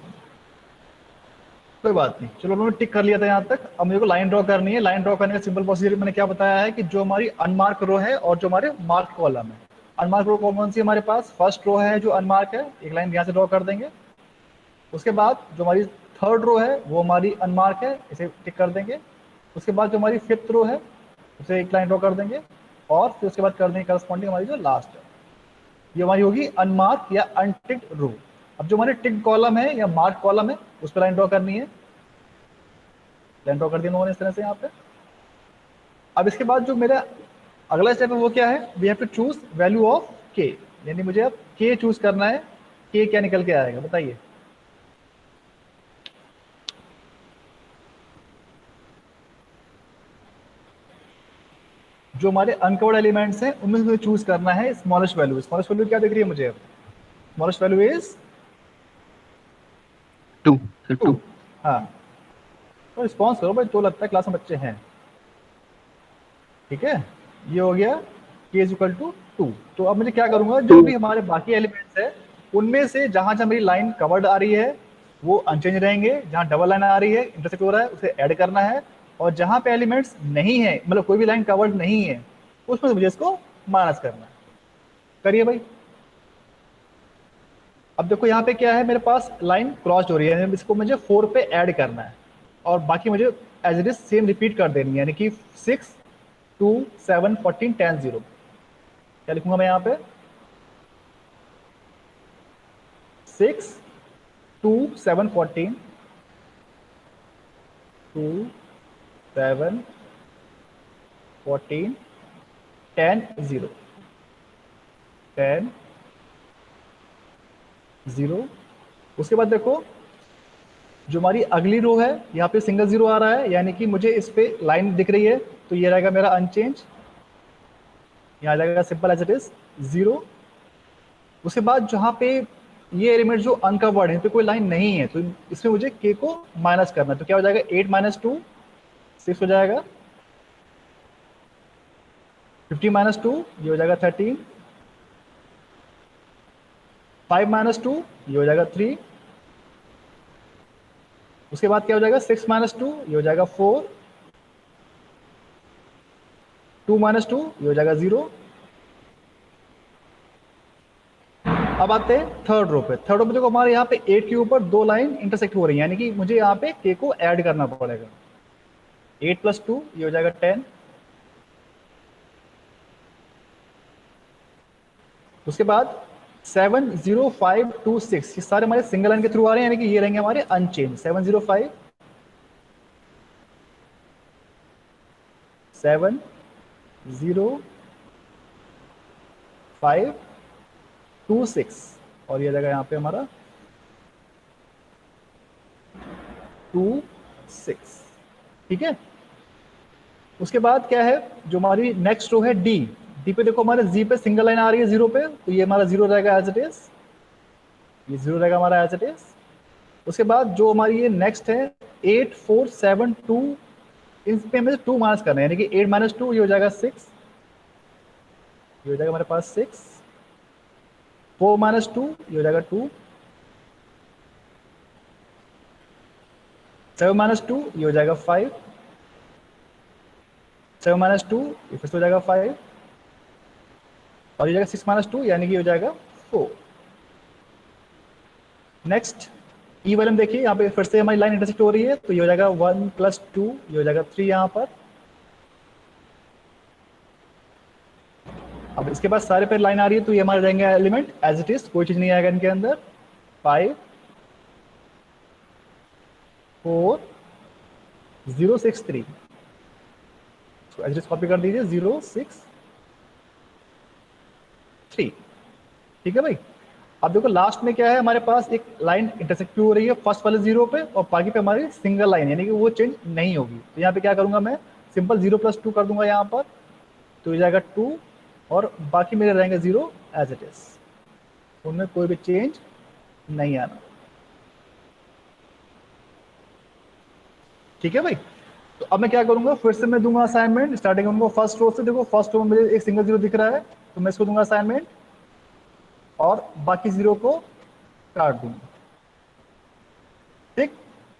कोई बात नहीं। चलो मैंने टिक कर लिया था यहाँ तक। अब मेरे को लाइन ड्रॉ करनी है। लाइन ड्रॉ करने का सिंपल प्रोसीजर मैंने क्या बताया है कि जो हमारी अनमार्क रो है और जो हमारे मार्क कॉलम है। अनमार्क रो कौन सी हमारे पास? फर्स्ट रो है जो अनमार्क है, एक लाइन यहाँ से ड्रॉ कर देंगे। उसके बाद जो हमारी थर्ड रो है वो हमारी अनमार्क है, इसे टिक कर देंगे। उसके बाद जो हमारी फिफ्थ रो है उसे एक लाइन ड्रॉ कर देंगे और फिर उसके बाद कर देंगे करस्पॉन्डिंग हमारी जो लास्ट है, ये हमारी होगी अनमार्क या अनटिक्ड रो। अब जो हमारे टिक कॉलम है या मार्क कॉलम है उस पर लाइन ड्रॉ करनी है। लाइन ड्रॉ कर दिया लोगों ने इस तरह से यहाँ पे। अब इसके बाद जो मेरा अगला स्टेप है वो क्या है? We have to choose value of K, यानी मुझे अब के चूज करना है। के क्या निकल के आएगा बताइए? जो हमारे अनकवर्ड एलिमेंट्स हैं उनमें से चूज करना है स्मॉलेस्ट वैल्यू। स्मॉलेस्ट वैल्यू क्या दिख रही है मुझे? अब स्मॉलेस्ट वैल्यू इज 2। हाँ, तो रिस्पॉन्स करो भाई, तो लगता है क्लास में बच्चे हैं। ठीक है, ये हो गया k इज इक्वल टू 2। तो अब मुझे क्या करूंगा, जो भी हमारे बाकी एलिमेंट्स है उनमें से जहां जहां मेरी लाइन कवर्ड आ रही है वो अनचेंज रहेंगे, जहां डबल लाइन आ रही है इंटरसेक्ट हो रहा है उसे ऐड करना है, और जहां पे एलिमेंट्स नहीं है मतलब कोई भी लाइन कवर्ड नहीं है उसमें मुझे इसको माइनस करना है। करिए भाई। अब देखो यहाँ पे क्या है, मेरे पास लाइन क्रॉस हो रही है, इसको मुझे 4 पे ऐड करना है और बाकी मुझे as it is same repeat कर देनी है, यानी कि 6 2 7 14 10 0। क्या लिखूंगा मैं यहाँ पे? 6 2 7 14 2 7 14 10 0 10 0। उसके बाद देखो जो हमारी अगली रो है यहाँ पे सिंगल जीरो आ रहा है, यानी कि मुझे इस पे लाइन दिख रही है तो ये रहेगा मेरा अनचेंज, यहाँ आ जाएगा सिंपल एज इट इज 0। उसके बाद जहाँ पे ये एलिमेंट जो अनकवर्ड है तो कोई लाइन नहीं है तो इसमें मुझे के को माइनस करना है, तो क्या हो जाएगा 8 - 2 6 हो जाएगा। 50 माइनस 2 ये हो जाएगा 13, 5 माइनस 2 ये हो जाएगा 3, उसके बाद क्या हो जाएगा 6 माइनस 2 ये हो जाएगा 4, 2 माइनस 2 ये हो जाएगा 0। अब आते हैं थर्ड रो पे। थर्ड रो पे देखो हमारे यहाँ पे 8 के ऊपर 2 लाइन इंटरसेक्ट हो रही है, यानी कि मुझे यहाँ पे k को ऐड करना पड़ेगा। 8 प्लस 2 ये हो जाएगा 10, उसके बाद 7 0 5 2 6 ये सारे हमारे सिंगल लाइन के थ्रू आ रहे हैं, यानी कि ये रहेंगे हमारे अनचेंज। 7 0 5 7 0 5 2 6 और ये जगह यहाँ पे हमारा 2 6, ठीक है। उसके बाद क्या है, जो हमारी नेक्स्ट रो है डी। डी पे देखो हमारे जी पे सिंगल लाइन आ रही है 0 पे, तो ये हमारा 0 रहेगा एज इट इज, ये 0 रहेगा हमारा एज इट इज। उसके बाद जो हमारी ये नेक्स्ट है 8 4 7 2, इन पे हमें 2 माइनस करना है, यानी कि 8 माइनस 2 ये हो जाएगा 6, ये हो जाएगा हमारे पास 6, 4 माइनस 2 ये हो जाएगा 2, 7 माइनस 2 ये हो जाएगा 5, 7 माइनस 2 ये फिर से हो जाएगा 5, और ये जाएगा 6 माइनस 2 यानी कि हो जाएगा 4। नेक्स्ट ई वाले में देखिए यहाँ पे फिर से हमारी लाइन इंटरसेक्ट हो रही है, तो ये हो जाएगा 1 प्लस 2 ये हो जाएगा 3 यहाँ पर। अब इसके बाद सारे पे लाइन आ रही है, तो ये हमारे रहेंगे एलिमेंट एज इट इज, कोई चीज नहीं आएगा इनके अंदर। 5 4 0 6 3, एज इट इज कॉपी कर दीजिए 0 6 3, ठीक है भाई। अब देखो लास्ट में क्या है, हमारे पास एक लाइन इंटरसेक्ट हो रही है फर्स्ट वाले 0 पे, और बाकी पे हमारी सिंगल लाइन, यानी कि वो चेंज नहीं होगी। तो यहाँ पे क्या करूंगा मैं, सिंपल 0 प्लस 2 कर दूंगा यहाँ पर, तो ये जाएगा 2, और बाकी मेरे रहेंगे 0 एज इट इज, उनमें कोई भी चेंज नहीं आना, ठीक है भाई। तो अब मैं क्या करूंगा, फिर से मैं दूंगा असाइनमेंट, स्टार्टिंग करूंगा फर्स्ट रो से। देखो फर्स्ट रो में मुझे एक सिंगल 0 दिख रहा है, तो मैं इसको दूंगा असाइनमेंट, और बाकी 0 को काट दूंगा, ठीक।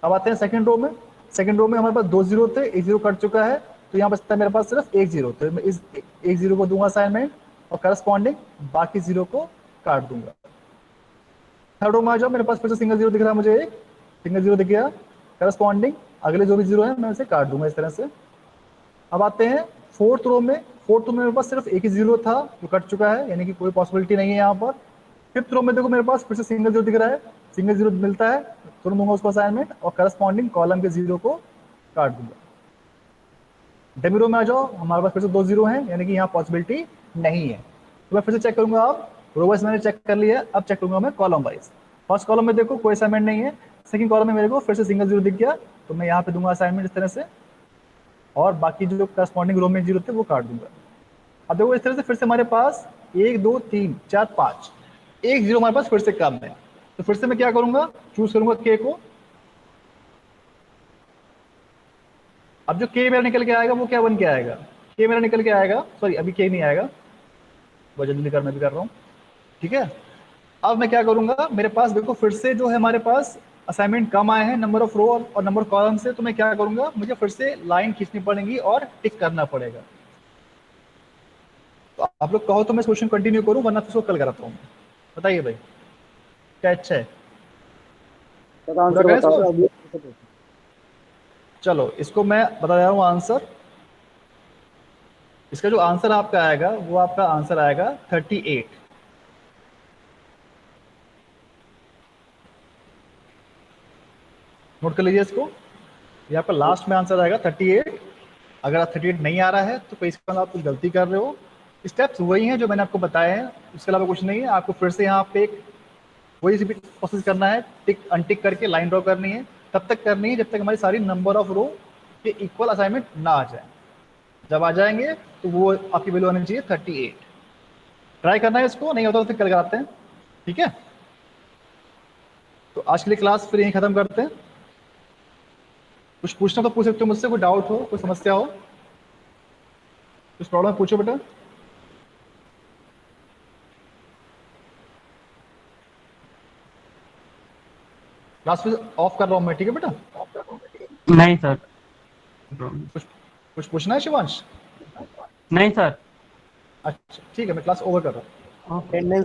अब आते हैं सेकंड रो में। सेकंड रो में हमारे पास 2 0 थे, एक 0 कट चुका है, तो यहाँ बचता है मेरे पास सिर्फ एक 0, तो मैं इस एक 0 को दूंगा असाइनमेंट, और करस्पॉन्डिंग बाकी 0 को काट दूंगा। थर्ड रो में आ जाओ, मेरे पास फिर से सिंगल 0 दिख रहा है, मुझे एक सिंगल 0 दिख गया, करस्पॉन्डिंग अगले जो भी 0 है मैं उसे काट दूंगा इस तरह से। अब आते हैं फोर्थ रो में। फोर्थ रो में मेरे पास सिर्फ एक ही 0 था जो कट चुका है, यानी कि कोई पॉसिबिलिटी नहीं है यहाँ पर। फिफ्थ रो में देखो मेरे पास फिर से सिंगल 0 दिख रहा है, सिंगल 0 मिलता है, तुरंत दूंगा उसको असाइनमेंट, और करस्पॉन्डिंग कॉलम के 0 को काट दूंगा। डेमी रो में आ जाओ, हमारे पास फिर से 2 0 हैं, यानी कि यहाँ पॉसिबिलिटी नहीं है। तो मैं फिर से चेक करूंगा, अब रो वाइज मैंने चेक कर लिया, अब चेक करूंगा मैं कॉलम वाइज। फर्स्ट कॉलम में देखो कोई असाइनमेंट नहीं है, सेकंड कॉलम में मेरे को फिर से सिंगल 0 दिख गया, तो मैं यहाँ पे दूंगा असाइनमेंट इस तरह से, और बाकी जो करस्पॉन्डिंग रो में 0 थे वो काट दूंगा। अब देखो इस तरह से फिर से हमारे पास 1 2 3 4 5, एक 0 हमारे पास फिर से कम है, तो फिर से मैं क्या करूंगा, चूज करूंगा के को। अब जो के मेरा निकल के आएगा वो क्या बन के आएगा, के मेरा निकल के आएगा, सॉरी अभी के नहीं आएगा, बहुत जल्दी कर मैं भी कर रहा हूँ, ठीक है। अब मैं क्या करूंगा, मेरे पास देखो फिर से जो है हमारे पास असाइनमेंट कम आए हैं नंबर ऑफ रो और नंबर कॉलम से, तो मैं क्या करूंगा, मुझे फिर से लाइन खींचनी पड़ेगी और टिक करना पड़ेगा। तो आप लोग कहो तो मैं क्वेश्चन कंटिन्यू करूं, वरना तो कल कराता हूँ। बताइए भाई क्या अच्छा है, आंसर बताओ अभी। चलो इसको मैं बता दे रहा हूँ आंसर। इसका जो आंसर आपका आएगा वो आपका आंसर आएगा 38। नोट कर लीजिए इसको, ये आपका लास्ट में आंसर आएगा 38। अगर आप 38 नहीं आ रहा है तो कोई इसका आप कुछ गलती कर रहे हो। स्टेप्स वही हैं जो मैंने आपको बताए हैं, उसके अलावा कुछ नहीं है। आपको फिर से यहाँ पे वही प्रोसेस करना है, टिक अनटिक करके लाइन ड्रॉ करनी है, तब तक करनी है जब तक हमारी सारी नंबर ऑफ रो के इक्वल असाइनमेंट ना आ जाए। जब आ जाएंगे तो वो आपकी वैल्यू आनी चाहिए 38। ट्राई करना है इसको, नहीं होता तो फिर कल कराते हैं, ठीक है। तो आज के लिए क्लास फिर यहीं खत्म करते हैं। कुछ पूछना तो पूछ सकते हो मुझसे, कोई डाउट हो, कोई समस्या हो। कुछ प्रॉब्लम पूछो बेटा। क्लास फिर ऑफ कर रहा हूँ मैं, ठीक है बेटा। नहीं सर, कुछ पूछना है शिवांश? नहीं सर। अच्छा ठीक है, मैं क्लास ओवर कर रहा हूँ। अटेंडेंस